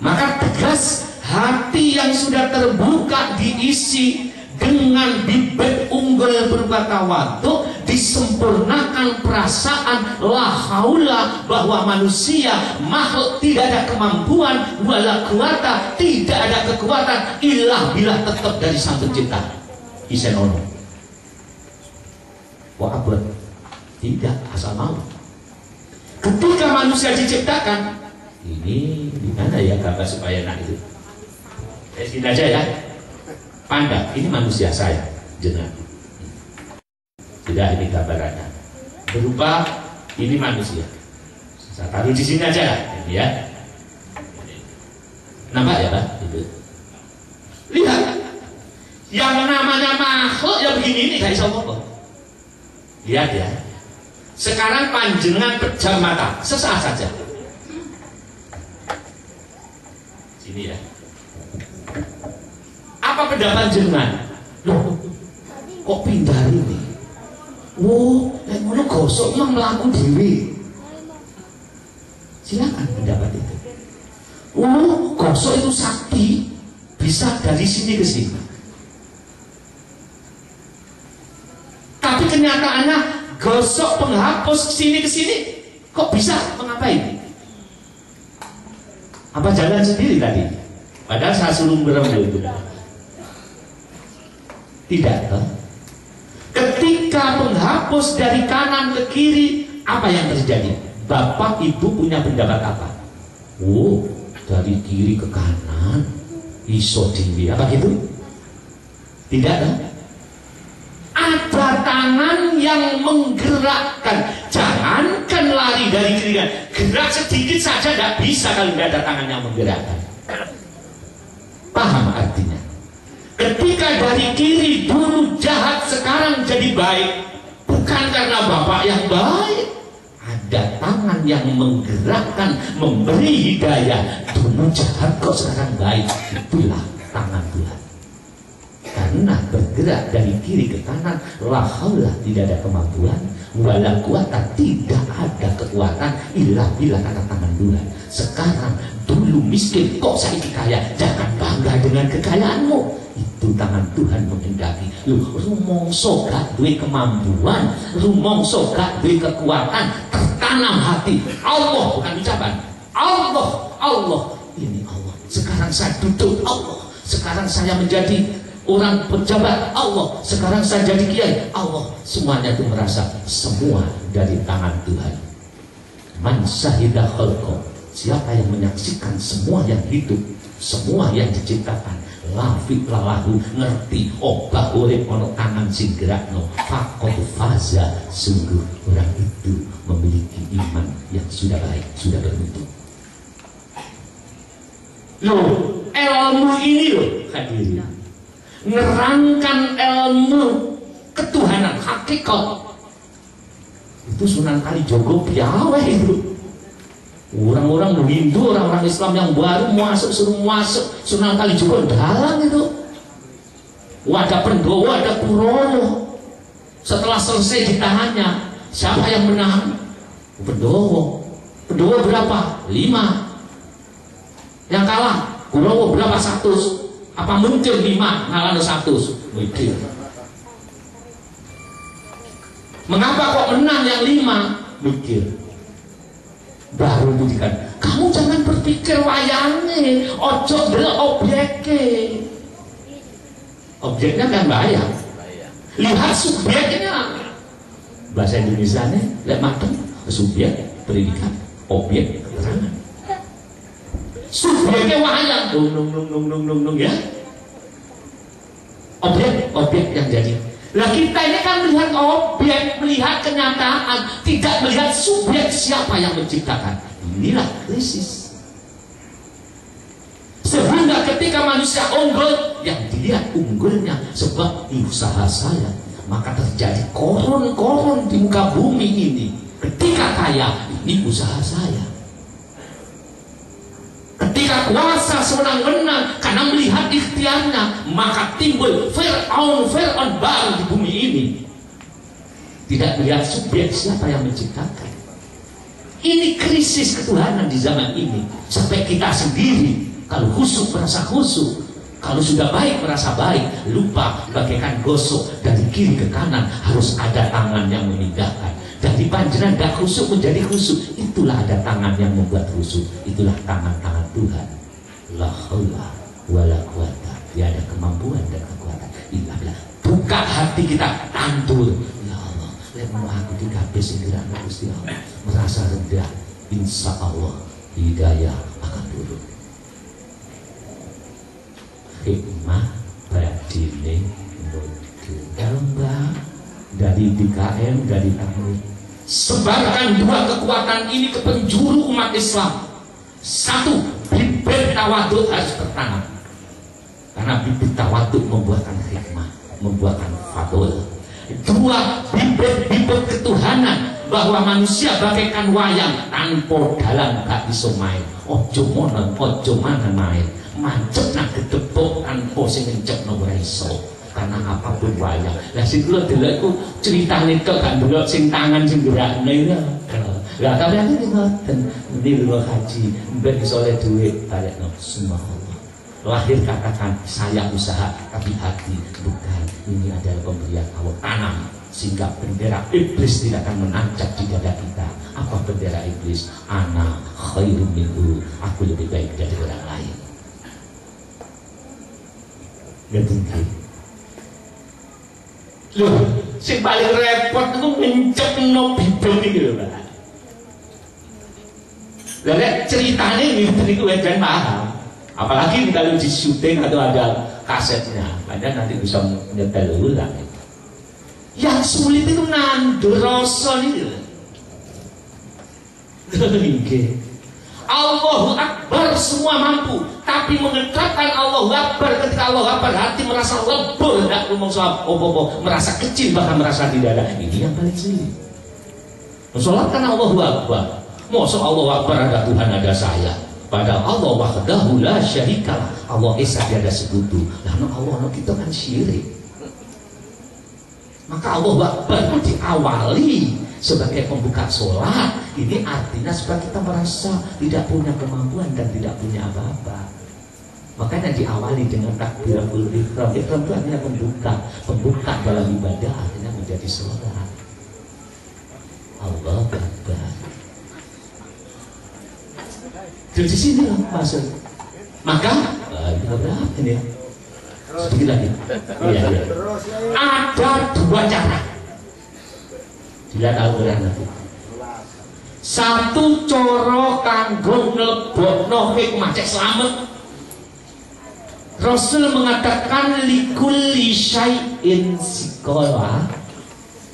Maka tegas, hati yang sudah terbuka diisi dengan bibit unggul berupa tawadhu, disempurnakan perasaan la haula, bahwa manusia makhluk tidak ada kemampuan, wala kuwata, tidak ada kekuatan ilah bila tetap dari sang pencipta. Isen ono wa abad, tidak asal mau. Ketika manusia diciptakan, ini gimana ya gambar supaya enak itu? Sini aja ya. Pandang, ini manusia saya, jenengan. Sudah, ini gambarannya. Berupa ini manusia. Saya taruh di sini aja lah, ini ya. Nampak ya Pak? Itu. Lihat, yang namanya makhluk yang begini ini gak bisa ngomong. Lihat ya. Sekarang panjenengan pejam mata, sesaat saja. Sini ya. Apa pendapat jenengan? Loh, kok pindah ini? Oh, yang ngono gosoknya melaku dewi. Silakan pendapat itu. Oh, gosok itu sakti, bisa dari sini ke sini. Tapi kenyataannya gosok penghapus sini ke sini, kok bisa mengapain? Apa jalan sendiri tadi? Padahal saya suruh merem itu. Tidak, toh? Ketika penghapus dari kanan ke kiri, apa yang terjadi? Bapak ibu punya pendapat apa? Oh, dari kiri ke kanan, iso dewi, apa gitu? Tidak, toh? Ada tangan yang menggerakkan. Jangankan lari dari kiri kanan, gerak sedikit saja tidak bisa kalau tidak ada tangan yang menggerakkan. Paham artinya? Ketika dari kiri dulu jahat, sekarang jadi baik, bukan karena bapak yang baik, ada tangan yang menggerakkan, memberi hidayah. Dulu jahat kok sekarang baik, itulah tangan Tuhan. Karena bergerak dari kiri ke kanan, la haula, tidak ada kemampuan, wala quwata, tidak ada kekuatan, illa billah, kata tangan Tuhan. Sekarang dulu miskin kok saya kaya, jangan bangga dengan kekayaanmu. Itu tangan Tuhan menghendaki. Lu rumongso gak duwe kemampuan, rumongso gak duwe kekuatan, tertanam hati Allah, bukan ucapan. Allah, Allah, ini Allah. Sekarang saya duduk, Allah. Sekarang saya menjadi orang pejabat, Allah. Sekarang saya jadi kiai, Allah. Semuanya itu merasa semua dari tangan Tuhan. Man syahidah khalqa, siapa yang menyaksikan semua yang hidup, semua yang diciptakan, lafik lalahu, ngerti obah urip ono tangan sing gerakno, faqad faza, sungguh orang itu memiliki iman yang sudah baik, sudah bermutu. Loh, ilmu ini loh hadirin, nerangkan ilmu ketuhanan hakikat itu Sunan Kalijogo piawe itu. Orang-orang Hindu, orang-orang Islam yang baru masuk, suruh masuk Sunan Kalijogo dalam itu. Ada Pendowo, ada Kurowo. Setelah selesai ditahannya, siapa yang menang? Pendowo. Pendowo berapa? 5. Yang kalah Kurowo berapa? 100. Apa mungkin 5 ngalah 100? Mungkin. Mengapa kok menang yang 5? Mikir. Baru budikan, kamu jangan berpikir wayangnya, ojo delok objeknya. Objeknya kan bayang. Lihat subjeknya. Bahasa Indonesia nih, lihat matang, subjek pendidikan, objek keterangan. Subjeknya wayang, dong ya. Objek yang jadi. Nah kita ini kan melihat objek, melihat kenyataan, tidak melihat subjek siapa yang menciptakan. Inilah krisis. Sehingga ketika manusia unggul, yang dilihat unggulnya sebab usaha saya, maka terjadi koron-koron di muka bumi ini. Ketika kaya, ini usaha saya. Ketika kuasa sewenang-wenang karena melihat ikhtiarnya, maka timbul Fir'aun baru di bumi ini. Tidak melihat subjek siapa yang menciptakan. Ini krisis ketuhanan di zaman ini. Sampai kita sendiri kalau khusyuk merasa khusyuk, kalau sudah baik merasa baik, lupa bagaikan gosok dari kiri ke kanan harus ada tangan yang memindahkan. Dari panjenengan gak khusyuk menjadi khusyuk, itulah ada tangan yang membuat khusyuk. Itulah tangan-tangan Tuhan. La haula wala quwata, tiada kemampuan dan kekuatan illa billah. Buka hati kita, tantur. Ya Allah, lek mau aku dikabeh sing dirakno Gusti Allah merasa rendah, insya Allah hidayah akan turun. Hikmah badine nuju Mbak dari DKM, dari Tamrin. Sebarkan dua kekuatan ini ke penjuru umat Islam. Satu, bibit tawaduk harus bertanam, karena bibit tawaduk membuahkan hikmah, membuahkan fadl. Dua, bibit ketuhanan, bahwa manusia bagaikan wayang tanpa dalan gak bisa main. Ojo mono, ojo mana main, mancep nak gedebok tanpa sing ngencepno ora iso. Karena apapun wayang. Lah sing kula delok iku critane kok gak ndelok sing tangan sing gerakne ya. Lah kalian iki ngoten, ndi lho haji, mbek iso oleh dhuwit balekno subhanallah. Lahir katakan saya usaha, tapi hati bukan. Ini adalah pemberian Allah, tanam sehingga bendera iblis tidak akan menancap di dada kita. Apa bendera iblis? Ana khairum minhu, aku lebih baik dari orang lain. Gak tinggi. Loh, sing paling repot itu mencepno bibit iki lho, Pak. Lah nek ceritane ngene niku edan paham. Apalagi kalau di syuting atau ada kasetnya, Anda nanti bisa nyetel ulang. Yang sulit itu nandur rasa nih. Allahu Akbar semua mampu, tapi menetapkan Allahu Akbar ketika Allahu Akbar hati merasa lebur, tidak ngomong soal merasa kecil, bahkan merasa tidak ada. Ini yang paling sulit. Sholat kan Allahu Akbar. Masa Allahu Akbar ada Tuhan ada saya. Padahal Allah wahdahu la syarikalah. Allah esa tiada sekutu. Lalu Allah kita kan syirik. Maka Allah Akbar diawali sebagai pembuka sholat. Ini artinya supaya kita merasa tidak punya kemampuan dan tidak punya apa-apa. Makanya diawali dengan takbiratul ihram. Ihram itu artinya pembuka dalam ibadah, akhirnya menjadi sholat. Allah Akbar. Di sini lah masuk. Maka berapa ini? Sedikit lagi. Iya. Ada dua cara. Dilihat Al-Quran nanti. Satu coro kanggo nglebokno hikmah cek slamet. Rasul mengatakan likulli syai'in sikola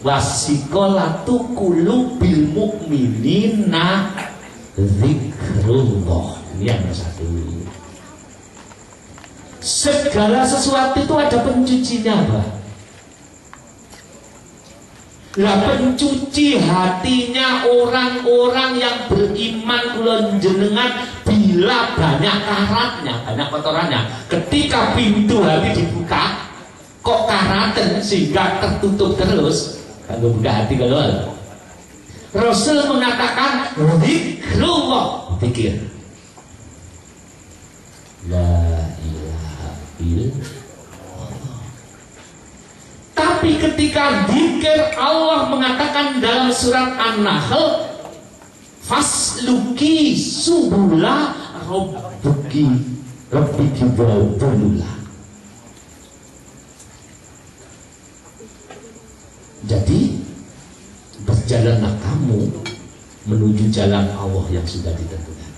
wasikolatu qulubil mu'minina zikrullah. Ini yang satu. Segala sesuatu itu ada pencucinya, Pak. Lah pencuci hatinya orang-orang yang beriman kulon jenengan bila banyak karatnya, banyak kotorannya. Ketika pintu hati dibuka, kok karaten sehingga tertutup terus. Kalau buka hati kalau Rasul mengatakan zikrullah, pikir la ilaha illallah. Tapi ketika zikir Allah mengatakan dalam surat An-Nahl fasluki subula rabbiki wa'budullah. Jadi berjalanlah kamu menuju jalan Allah yang sudah ditentukan.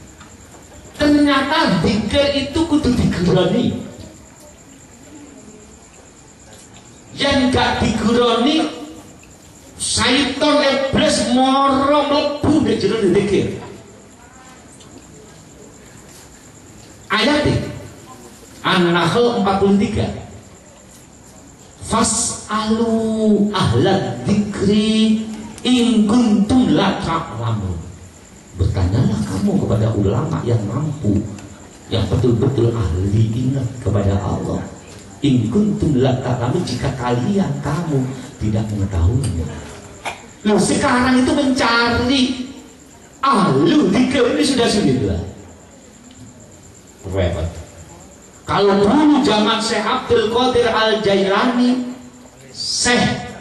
Ternyata zikir itu kudu digeroni. Yang gak digeroni, syaitan iblis moro mlebu nek jero zikir. Ayat An-Nahl 43. Fas'alu ahlad dzikri in kuntum la ta'lamun. Bertanyalah kamu kepada ulama yang mampu, yang betul-betul ahli ingat kepada Allah. In kuntum la ta'lamun, jika kamu tidak mengetahuinya. Nah, sekarang itu mencari ahlu dzikir ini sudah sulit lah. Repot. Kalau dulu zaman Syekh Abdul Qadir Al-Jailani, Syekh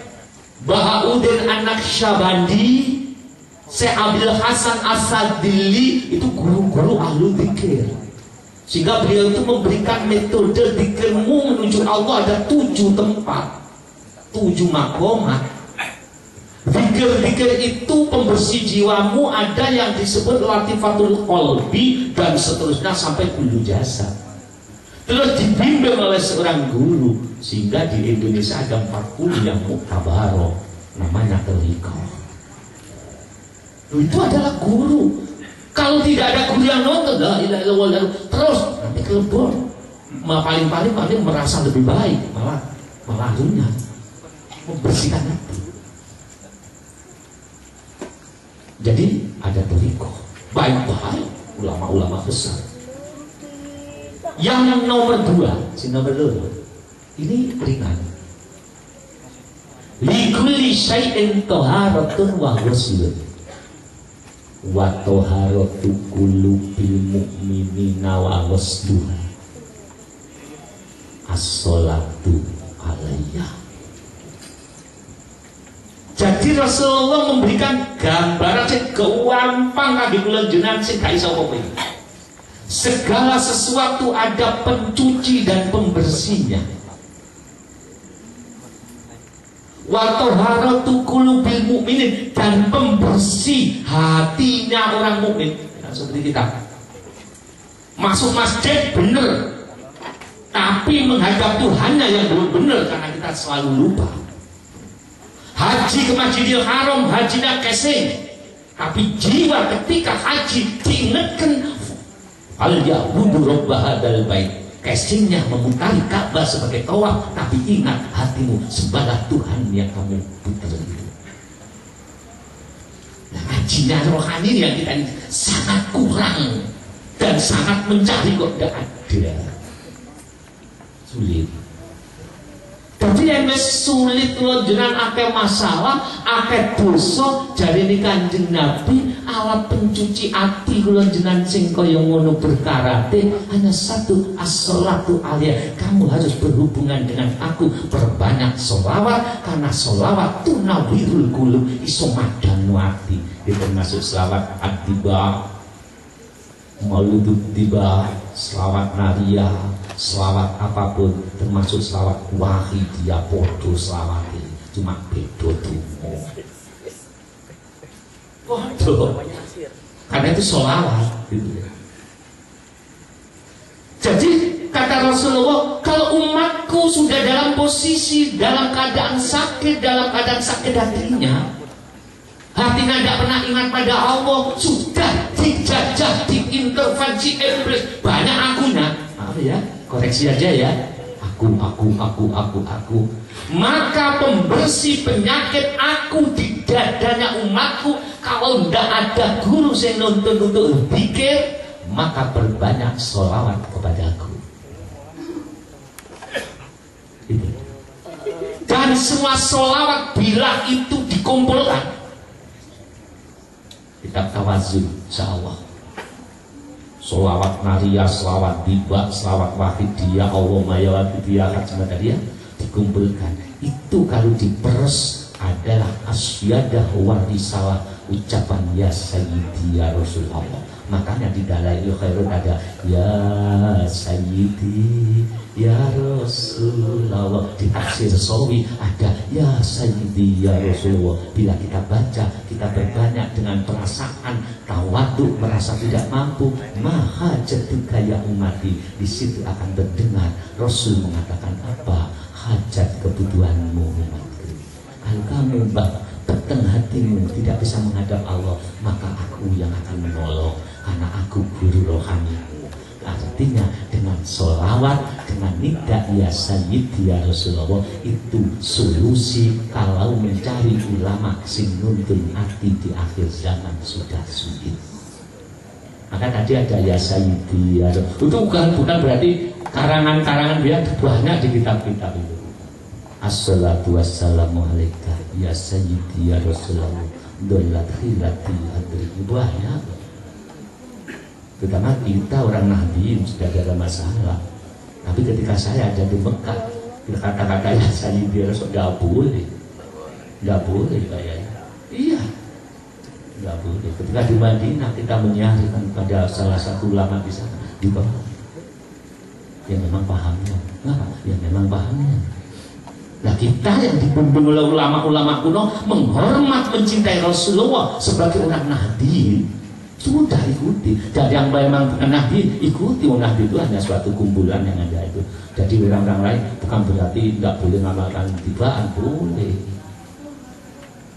Bahauddin An-Naqsyabandi, Syekh Abdul Hasan As-Sadili, itu guru-guru ahlu dzikir. Sehingga beliau itu memberikan metode dzikirmu menuju Allah ada 7 tempat, 7 makomat. Zikir-zikir itu pembersih jiwamu, ada yang disebut latifatul qalbi dan seterusnya sampai kullu jasad. Terus dibimbing oleh seorang guru, sehingga di Indonesia ada 40 yang muktabarok, namanya tariqah. Itu adalah guru. Kalau tidak ada guru yang nonton, la ilaha illallah, terus nanti kelebur, paling-paling merasa lebih baik, malah dunia membersihkan hati. Jadi ada tariqah baik-baik, ulama-ulama besar. Yang nomor 2, si nomor 2 ini ringan. Likulli syai'in taharatun wa ghuslun wa taharatu qulubil mu'minina wa ghusluha as-sholatu alayya. Jadi Rasulullah memberikan gambaran sing gampang kangge kula jenengan sing gak iso apa. Segala sesuatu ada pencuci dan pembersihnya. Wa taharatu qulubil mu'minin, dan pembersih hatinya orang mukmin. Seperti kita masuk masjid bener, tapi menghadap Tuhannya yang belum bener karena kita selalu lupa. Haji ke Masjidil Haram, hajinya kesing, tapi jiwa ketika haji diingatkan al ya'budu rabb hadzal bait, casingnya memutari Ka'bah sebagai tawaf, tapi ingat hatimu sembahlah Tuhan yang kamu putar itu. Nah, hajinya rohani yang kita ini sangat kurang dan sangat mencari kok tidak ada, sulit. Jadi yang sulit lo jenengan akeh masalah, akeh dosa, jare ni Kanjeng Nabi alat pencuci ati kula jenengan sing kaya ngono berkarate hanya satu, as-sholatu alaiya. Kamu harus berhubungan dengan aku, perbanyak sholawat, karena sholawat tunawirul qulub, iso madanu ati. Itu termasuk sholawat at-tiba, mauludut tiba, sholawat nariyah, selawat apapun, termasuk selawat wahidiyah, podo selawati, cuma bedo dungo. Podo, karena itu selawat gitu. Jadi kata Rasulullah, kalau umatku sudah dalam posisi, dalam keadaan sakit hatinya, hatinya tidak pernah ingat pada Allah, sudah dijajah, diintervensi iblis, banyak akunya, maaf ya, koreksi aja ya, aku, maka pembersih penyakit aku di dadanya umatku. Kalau tidak ada guru yang nonton untuk pikir, maka berbanyak sholawat kepadaku. Dan semua sholawat bila itu dikumpulkan, kitab tawazun, insyaallah, sholawat nariyah, sholawat tiba, sholawat wahidiyah, Allahumma ya wahidiyah, hajmadiyah, dikumpulkan. Itu kalau diperes adalah asyadah wa risalah, ucapan ya sayyidi ya Rasulullah. Makanya di Dalailul Khairun ada ya sayyidi ya Rasulullah. Di tafsir Sawi ada ya sayyidi ya Rasulullah. Bila kita baca, kita berbanyak dengan perasaan tawaduk, merasa tidak mampu, maha jatuh ya umati. Di situ akan terdengar Rasul mengatakan apa? Hajat kebutuhanmu umatku. Kalau kamu peteng hatimu tidak bisa menghadap Allah, maka aku yang akan menolong, karena aku guru rohanimu. Artinya dengan sholawat, dengan nida ya sayyidi ya Rasulullah, itu solusi kalau mencari ulama sing nuntun hati di akhir zaman sudah sulit. Maka tadi ada ya sayyidi ya Rasulullah, itu bukan berarti karangan-karangan dia banyak di kitab-kitab itu. Assalatu wassalamu alaika ya sayyidi ya Rasulullah, dolat khilati adri, banyak. Terutama kita orang Nahdien sudah ada masalah. Tapi ketika saya ada di Mekah, kata-kata ya sayyidi ya Rasulullah nggak boleh kayaknya. Iya, nggak boleh. Ketika di Madinah kita menyarankan pada salah satu ulama di sana, di bawah, yang memang pahamnya, ya memang pahamnya. Nah kita yang dibimbing oleh ulama-ulama kuno menghormat, mencintai Rasulullah sebagai orang Nabi, sudah ikuti. Jadi yang memang bukan Nabi, ikuti. Nabi itu hanya suatu kumpulan yang ada itu. Jadi orang-orang lain bukan berarti tidak boleh mengamalkan tibaan, boleh.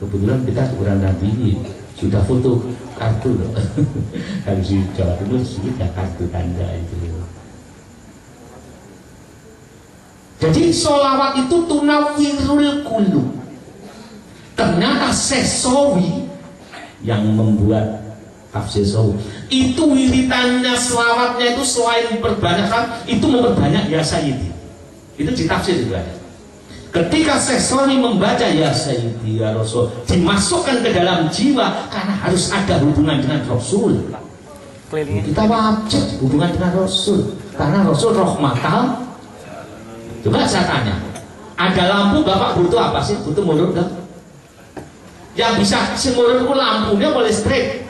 Kebetulan kita orang Nabi sudah foto kartu loh. Kalau di Jawa Timur sudah kartu tanda itu. Jadi sholawat itu tunawirul qulub. Ternyata sesawi yang membuat tafsir sawi itu wiritannya, selawatnya itu selain perbanyakkan itu memperbanyak ya sayyidi. Itu di tafsir itu ada. Ketika sesawi membaca ya sayyidi ya Rasul, dimasukkan ke dalam jiwa karena harus ada hubungan dengan Rasul. Kita wajib hubungan dengan Rasul karena Rasul rahmatal. Coba saya tanya, ada lampu Bapak butuh apa sih? Butuh motor enggak? Yang bisa si motor itu lampunya boleh listrik.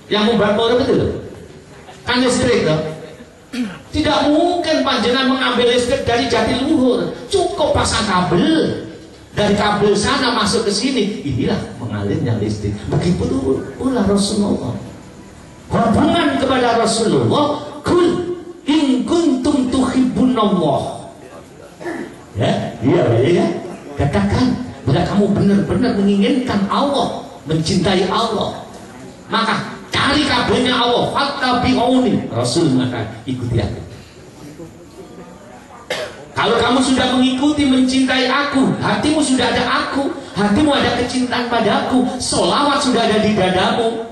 Yang membuat motor itu loh, kan listrik loh. Tidak mungkin panjenengan mengambil listrik dari Jatiluhur, cukup pasang kabel. Dari kabel sana masuk ke sini, inilah mengalirnya listrik. Begitu pula Rasulullah. Hubungan kepada Rasulullah, kul in kuntum tuhibbunallah. Ya, iya. Katakan, bila kamu benar-benar menginginkan Allah, mencintai Allah, maka cari kabelnya Allah. Fattabi'uni. Rasul mengatakan, ikuti aku. Kalau kamu sudah mengikuti, mencintai aku, hatimu sudah ada aku, hatimu ada kecintaan padaku, sholawat sudah ada di dadamu.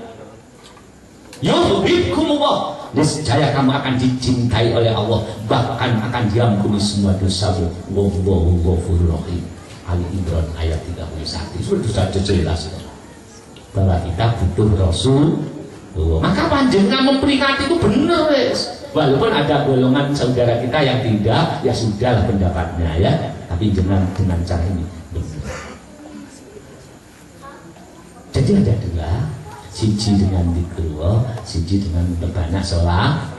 Yuhibbukumullah. Niscaya kamu akan dicintai oleh Allah, bahkan akan diampuni semua dosamu. Wallahu ghafurur rahim. Ali Imran ayat 31. Sudah jelas bahwa kita butuh Rasul. Maka panjenengan memperingati itu benar, wes. Walaupun ada golongan saudara kita yang tidak, ya sudahlah pendapatnya ya. Tapi dengan cara ini benar. Jadi ada dua. Siji dengan dikrullah, siji dengan berbanyak sholawat.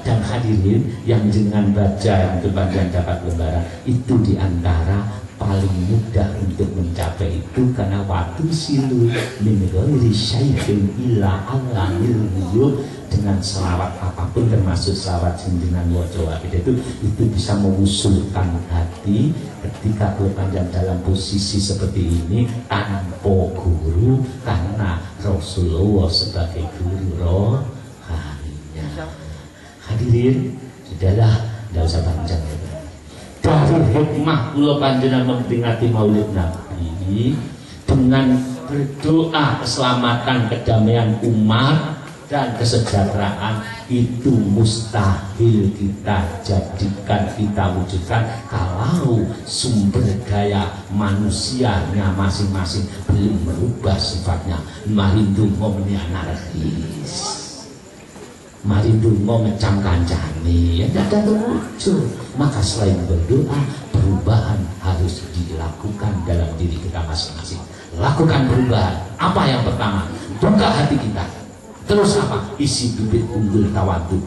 Dan hadirin yang jenengan baca yang kebagian dapat lembaran itu diantara paling mudah untuk mencapai itu, karena waktu silu min ghairi syai'in illa Allahil ghuyub. Dengan selawat apapun termasuk selawat dengan wajawa itu bisa mengusulkan hati ketika berpanjang dalam posisi seperti ini tanpa guru, karena Rasulullah sebagai guru rohaninya. Hadirin, sudahlah, tidak usah panjang ya. Dari hikmah kula panjenengan memperingati Maulid Nabi dengan berdoa keselamatan, kedamaian umat dan kesejahteraan, itu mustahil kita jadikan, kita wujudkan kalau sumber daya manusianya masing-masing belum merubah sifatnya. Marindu ngomongin anarkis, marindu ngomecam kancani, ya tidak terwujud. Maka selain berdoa, perubahan harus dilakukan dalam diri kita masing-masing. Lakukan perubahan. Apa yang pertama? Buka hati kita. Terus apa? Isi bibit unggul tawaduk.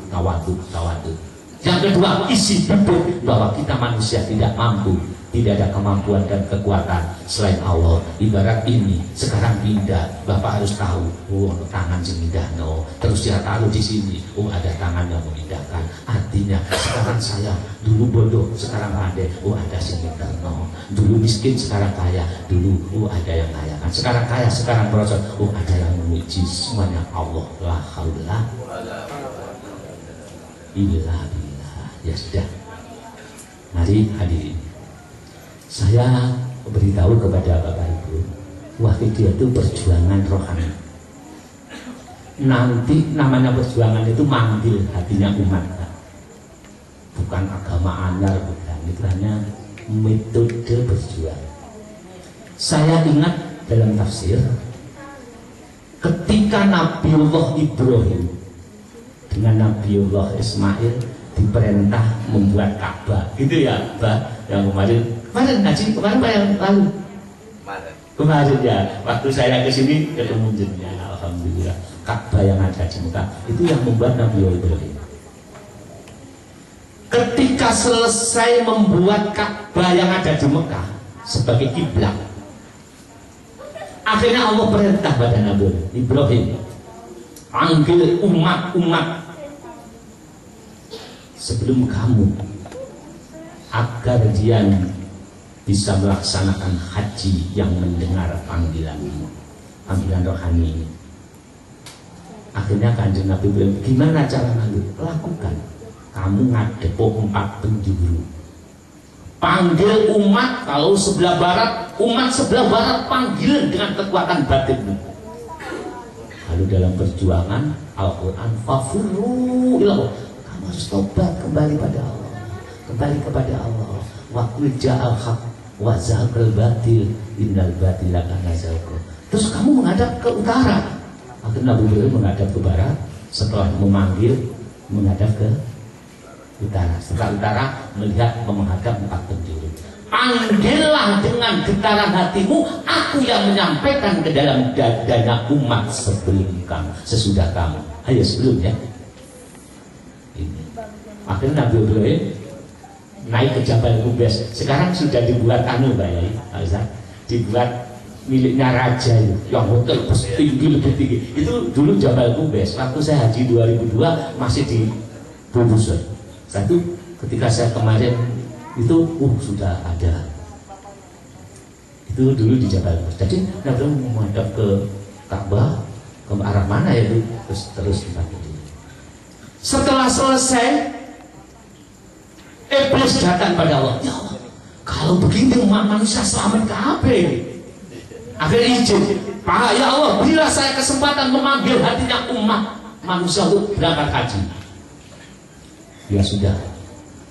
Yang kedua, isi bibit bahwa kita manusia tidak mampu, tidak ada kemampuan dan kekuatan selain Allah. Ibarat ini sekarang pindah, Bapak harus tahu, oh tangan semindah no. Terus dia taruh di sini, oh ada tangan yang memindahkan. Artinya sekarang saya dulu bodoh, sekarang pandai, oh ada semindah no. Dulu miskin, sekarang kaya, dulu oh ada yang kaya kan. Sekarang kaya, sekarang merosot, oh ada yang memuji. Semuanya Allah, la haula illa billah. Ya sudah, mari hadirin, saya beritahu kepada Bapak Ibu, wahidiyah itu perjuangan rohani. Nanti namanya perjuangan itu manggil hatinya umat, bukan agama anyar, bukan. Itu hanya metode berjuang. Saya ingat dalam tafsir, ketika Nabiullah Ibrahim dengan Nabiullah Ismail diperintah membuat Ka'bah, gitu ya, Mbak, yang kemarin ngaji kemarin Pak yang lalu. Kemarin ya, waktu saya ke sini ketemu jennya, alhamdulillah. Ka'bah yang ada di Mekah itu yang membuat Nabiullah Ibrahim. Ketika ketika selesai membuat Ka'bah yang ada di Mekah sebagai kiblat, akhirnya Allah perintah pada Nabi Ibrahim, panggil umat-umat sebelum kamu agar dia bisa melaksanakan haji yang mendengar panggilanmu, panggilan rohani. Akhirnya Kanjeng Nabi bilang, gimana cara Nabi? Lakukan. Kamu ngadep 4 penjuru. Panggil umat, kalau sebelah barat, umat sebelah barat panggil dengan kekuatan batinmu. Lalu dalam perjuangan Al-Quran, fafirru ilallah, kamu harus tobat kembali pada Allah, kembali kepada Allah. Waktu ja'al haq wa zahaqal batil innal batila kana zahuqa. Terus kamu menghadap ke utara. Akhirnya Nabi Ibrahim menghadap ke barat, setelah memanggil menghadap ke utara. Setelah utara melihat menghadap 4 penjuru. Panggillah dengan getaran hatimu, aku yang menyampaikan ke dalam dadanya umat sebelum kamu, sesudah kamu. Ayo sebelumnya. Ini. Akhirnya Nabi Ibrahim naik ke Jabal Qubais. Sekarang sudah dibuat anu Pak Yai, dibuat miliknya raja itu, yang hotel tinggi lebih tinggi. Itu dulu Jabal Qubais. Waktu saya haji 2002 masih di Bubusur. Satu ketika saya kemarin itu sudah ada. Itu dulu di Jabal Qubais. Jadi Nabi menghadap ke Ka'bah, ke arah mana ya itu, terus dipakai. Setelah selesai, Iblis datang pada Allah. Ya Allah, kalau begini umat manusia selamat kabeh. Akhirnya izin, Pak ya Allah, bila saya kesempatan memanggil hatinya umat manusia untuk berangkat haji. Ya sudah,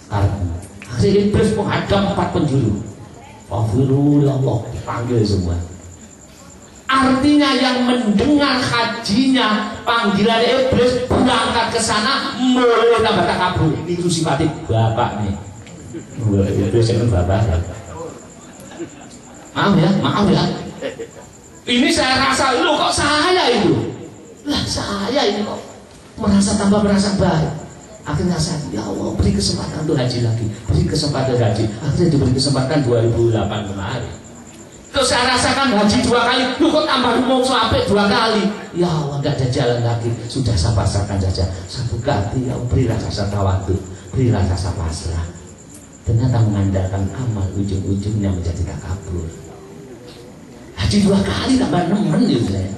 akhirnya Iblis menghadap 4 penjuru. Allah dipanggil semua. Artinya yang mendengar hajinya panggilan Iblis berangkat ke sana mulai tambah takabur. Itu sifatnya bapak nih. Iblis itu bapak. Maaf ya. Ini saya rasa, loh kok saya itu? Lah saya ini kok merasa baik. Akhirnya saya, ya Allah beri kesempatan untuk haji lagi, beri kesempatan haji. Akhirnya diberi kesempatan 2008 kemarin. Terus saya rasakan haji 2 kali, loh kok tambah umum sampai 2 kali. Ya Allah tidak ada jalan lagi, sudah saya pasrahkan saja. Satu kali, ya Allah berilah rasa tawadu, berilah rasa pasrah. Ternyata mengandalkan amal ujung-ujungnya menjadi takabur. Haji 2 kali tambah 6 gitu saya.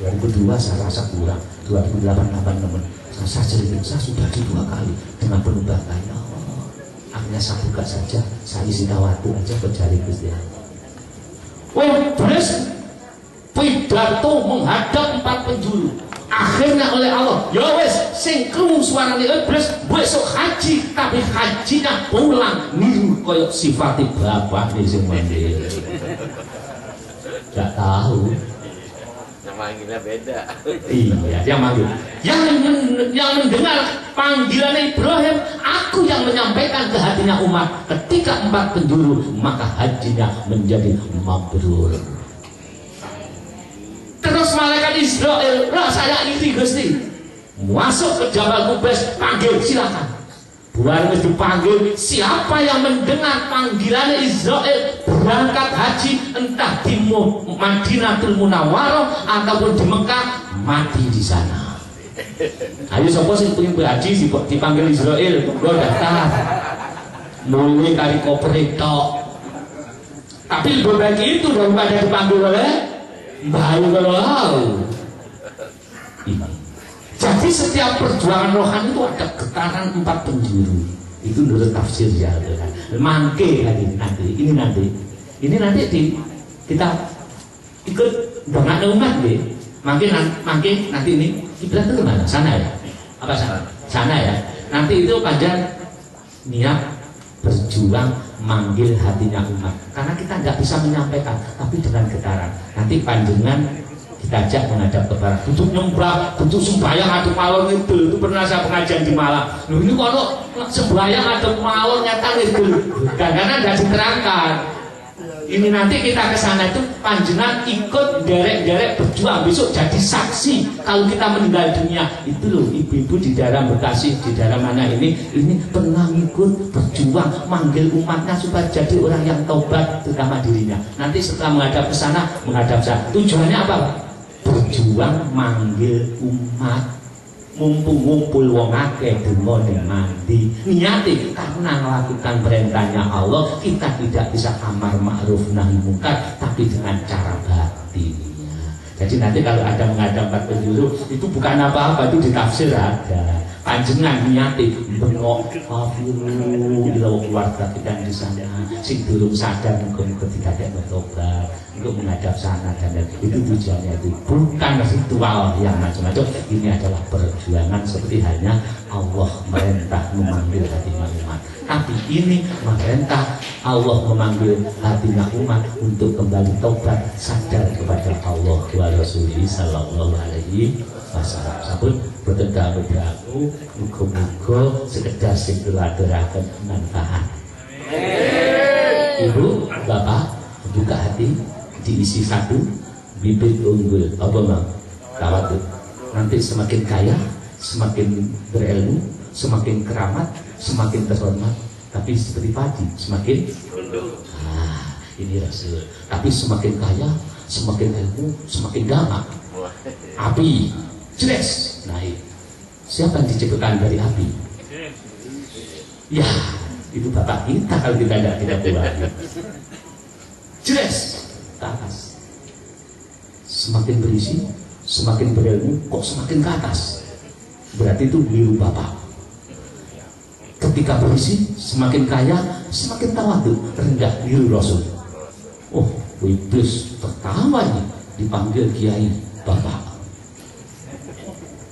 2002 saya rasa kurang, 2008 tambah 6. Saya cerita, saya sudah haji 2 kali dengan penuh bangga. Ya Allah, akhirnya saya buka saja, saya isi tawadu aja pencari Gusti Allah. Iblis pidato menghadap 4 penjuru. Akhirnya oleh Allah, ya wes, sing krungu suarane Iblis besok haji, tapi hajinya pulang niru koyok sifati bapak nih sing mandiri. Gak tahu. Yang manggilnya beda. Iya, yang manggil. Yang mendengar panggilan Ibrahim, aku yang menyampaikan ke hatinya umat. Ketika 4 penjuru, maka hajinya menjadi mabrur. Terus malaikat Israel, saya iri Gusti. Masuk ke Jabal Qubais, panggil silakan. Buat dipanggil, siapa yang mendengar panggilan Israel berangkat haji entah di Madinatul Munawwarah ataupun di Mekah, mati di sana. Ayo sapa sing pengen berhaji dipanggil Israel, go daftar. Mulai kali koper itu. Tapi lebih baik itu daripada dipanggil oleh baru kalau ini. Jadi setiap perjuangan rohani itu ada getaran 4 penjuru. Itu menurut tafsir ya kan. Mangke nanti. Ini nanti kita ikut dengan umat deh. Mangke nanti ini kiblat itu kemana? Sana ya? Apa sana? Sana ya. Nanti itu pada niat berjuang manggil hatinya umat. Karena kita nggak bisa menyampaikan, tapi dengan getaran. Nanti panjenengan kita ajak menghadap ke barat, untuk nyembah, untuk sembahyang aduk mawon itu pernah saya pengajian di Malang. Loh ini kalau sembahyang aduk mawon nyata itu, karena tidak diterangkan. Ini nanti kita ke sana itu panjenengan ikut derek-derek berjuang besok jadi saksi kalau kita meninggal dunia. Itu loh ibu-ibu di daerah Bekasi, di daerah mana ini pernah ikut berjuang manggil umatnya supaya jadi orang yang taubat terutama dirinya. Nanti setelah menghadap ke sana, menghadap saya. Tujuannya apa, Pak? Berjuang manggil umat. Mumpung ngumpul wong akeh donga ning mandi niati karena melakukan perintahnya Allah, kita tidak bisa amar ma'ruf nahi munkar tapi dengan cara batinnya. Jadi nanti kalau ada menghadapkan penjuru itu bukan apa-apa, itu ditafsir ada panjenengan niati bengok kafiru ila keluarga kita di sana sing durung sadar muga-muga tidak bertobat untuk menghadap sana dan itu tujuannya. Itu bukan ritual yang macam-macam, ini adalah perjuangan seperti halnya Allah merintah memanggil hatinya umat, tapi ini merintah Allah memanggil hatinya umat untuk kembali tobat sadar kepada Allah wa Rasulullah sallallahu alaihi wasallam. Sampun boten dalu muga-muga sekedar sing aturaken manfaat. Ibu, Bapak, buka hati, diisi satu bibit unggul apa bang? Tawadhu. Nanti semakin kaya, semakin berilmu, semakin keramat, semakin terhormat. Tapi seperti padi, semakin ini Rasul. Tapi semakin kaya, semakin ilmu, semakin galak. Api, jelas naik. Siapa yang diciptakan dari api? Ya, itu bapak kita kalau kita tidak kuat. Jelas ke atas. Semakin berisi, semakin berilmu, kok semakin ke atas. Berarti itu biru bapak. Ketika berisi, semakin kaya, semakin tawadhu, rendah biru Rasul. Oh, iblis tertawa nih dipanggil kiai bapak.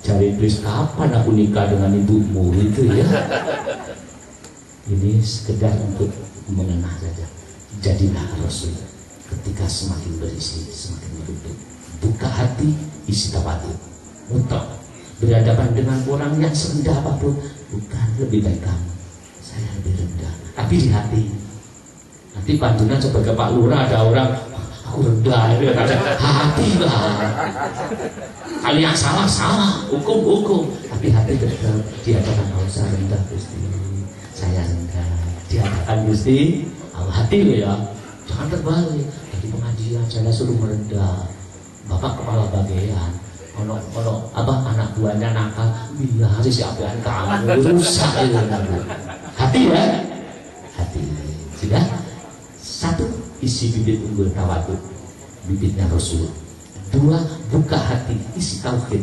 Cari iblis, kapan aku nikah dengan ibumu itu ya? Ini sekedar untuk mengenang saja. Jadilah Rasul. Ketika semakin berisi, semakin merunduk, buka hati, isi tawadhu, mutlak berhadapan dengan orang yang serendah apapun, bukan lebih baik kamu, saya lebih rendah, tapi di hati. Nanti panjenengan sebagai Pak Lurah ada orang aku rendah, itu hati lah. Kalian salah, hukum, tapi hati betul. Di hadapan Allah saya rendah Gusti, saya rendah. Di hadapan Gusti Allah hati lo ya, jangan terbalik. Di pengajian saya suruh merendah, bapak kepala bagian, ono apa anak buahnya nakal, iya siapaan kamu rusak itu. Hati ya, hati. Sudah satu, isi bibit unggul tawadhu, bibitnya Rasul. Dua, buka hati, isi tauhid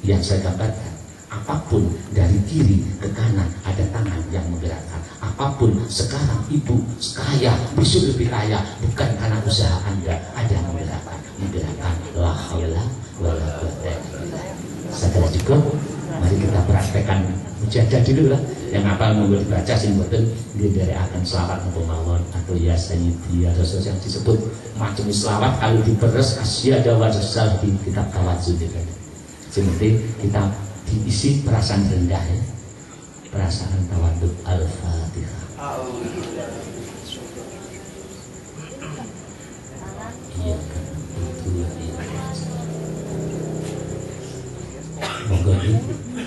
yang saya gambarkan. Apapun dari kiri ke kanan ada tangan yang menggerakkan. Apapun sekarang ibu kaya, besok lebih kaya, bukan karena usaha Anda, ada yang menggerakkan. La haula wala quwwata illa billah. Setelah cukup, mari kita praktekkan mujahadah dulu lah. Yang apa mau dibaca sing boten nggih akan selawat untuk mawon atau ya sayyidi ya Rasul yang disebut macam selawat kalau diperes asyhadu wa rasul di kitab tawadhu itu. Seperti kita diisi perasaan rendah ya, perasaan tawadhu. Al-Fatihah. Iya kan itu moga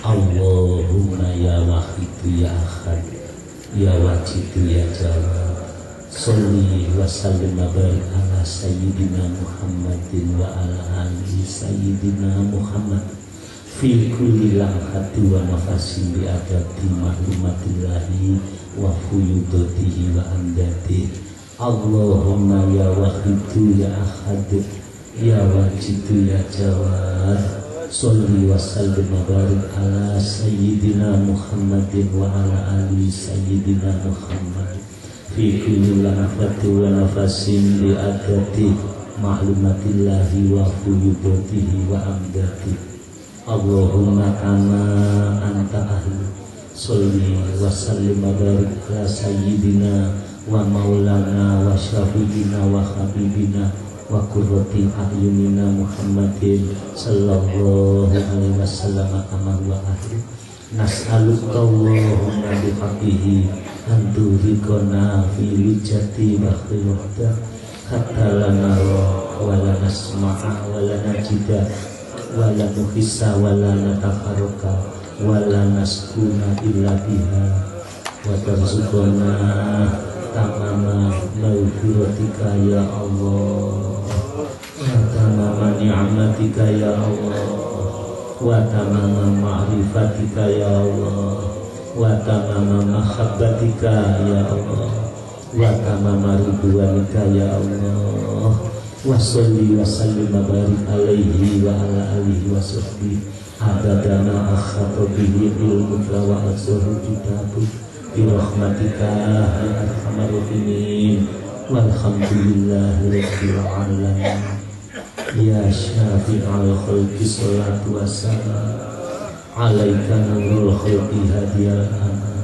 Allahumma ya wahidu ya ahad ya wajidu ya jawad sholli wa sallim wa barik ala sayyidina Muhammadin wa ala alihi sayyidina Muhammad fi kulli lamhati wa nafasin bi adati mahlumatillahi wa fuyudatihi wa amdati. Allahumma ya wahidu ya ahad ya wajidu ya jawad sholli wa sallim wa barik ala sayyidina Muhammadin wa ala ali sayyidina Muhammad fi kulli lamhati wa nafasin bi adati mahlumatillahi wa fuyudatihi wa amdati. Allahumma kama anta ahli sholli wa sallim wa barik ala sayyidina wa maulana wa syafiqina wa habibina wa qurrati a'yunina Muhammadin sallallahu alaihi wasallam kama wa ahli. Nas'aluka Allahumma bihaqqihi an tuhriqana fi wijati wa khilafta hatta la nara wa la nasma'a wa la najida wa la nuhissa wa la natafarraqa wa la naskuna illa biha wa tarzuqna tamama maghfiratika ya Allah wa tamama ni'matika ya Allah wa tamama ma'rifatika ya Allah wa tamama mahabbatika ya Allah wa tamama ridwanika ya Allah wa salli wa sallim wa barik alaihi wa ala alihi wa sahbihi adadana akhata bihi ilmuka wa azharu kitabuk bi rahmatika ya arhamar rahimin walhamdulillahi rabbil alamin ya syafi'al khalqi sholatu wassalam alaika nurul khalqi hadiyal aman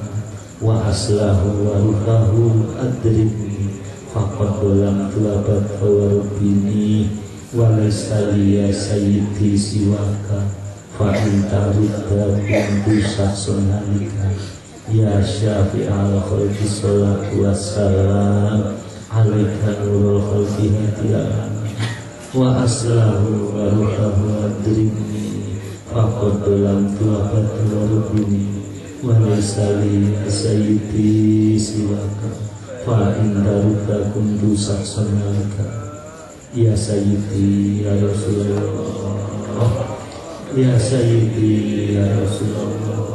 wa aslahu wa rufahu adribni faqad dolam tulabat fawarubini wa laisaliya sayyidi siwaka fa intarudda kuntu saksun halika ya syafi'al khalqi sholatu wassalam alaika nurul khalqi hadiyal aman wa aslahu wa rufahu adribni faqad lam tu'abad warubini wa laisali sayyidi siwaka fa indaruka kuntu saksanaka ya sayyidi ya Rasulullah ya sayyidi ya Rasulullah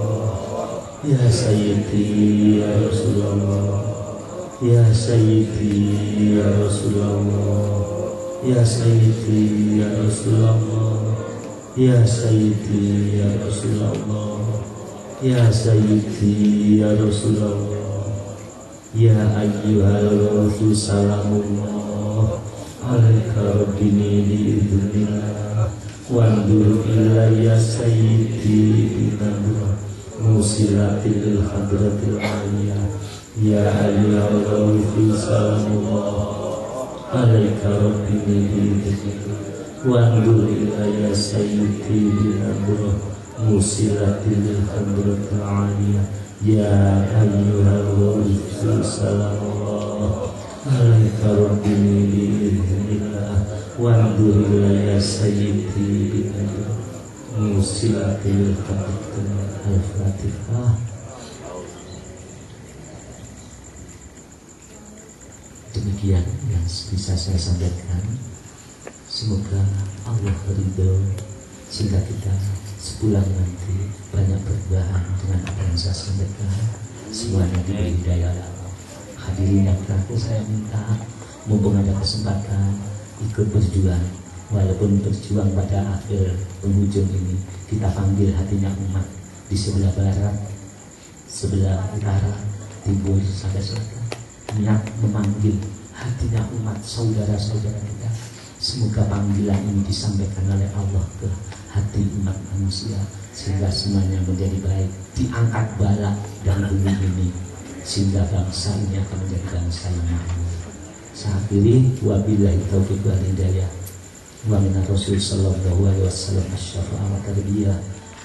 ya sayyidi ya Rasulullah ya sayyidi ya Rasulullah ya sayyidi ya Rasulullah ya sayyidi ya Rasulullah ya sayyidi ya Rasulullah ya ayyuhal rasul salamullah alaika rabbini biidznillah wandur ilayya sayyidi binadra musilatil hadratil aliyah ya ayyuhal rasul salamullah alaika rabbini biidznillah wandur ilayya sayyidi binadra musilatil hadratil aliyah ya ayyuhal rasul salamullah alaika rabbini biidznillah wandur ilayya sayyidi binadra musilatil hadratil al-fatihah. Demikian yang bisa saya sampaikan. Semoga Allah ridho sehingga kita sepulang nanti banyak berbahan dengan apa yang saya sampaikan. Semuanya diberi hidayah Allah. Hadirin yang terakhir saya minta, mumpung ada kesempatan ikut berjuang, walaupun berjuang pada akhir penghujung ini, kita panggil hatinya umat di sebelah barat, sebelah utara, timur, sampai selatan. Niat memanggil hatinya umat saudara-saudara kita. Semoga panggilan ini disampaikan oleh Allah ke hati umat manusia sehingga semuanya menjadi baik, diangkat bala dan bumi ini sehingga bangsa ini akan menjadi bangsa yang makmur. Saya akhiri, wabillahi taufiq wal hidayah. Wa min Rasul sallallahu alaihi wasallam asy-syafa'ah wa tarbiyah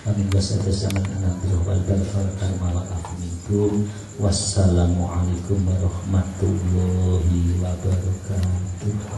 wa min wasata zaman an-nabiy wal barakah wa minkum. Wassalamualaikum warahmatullahi wabarakatuh.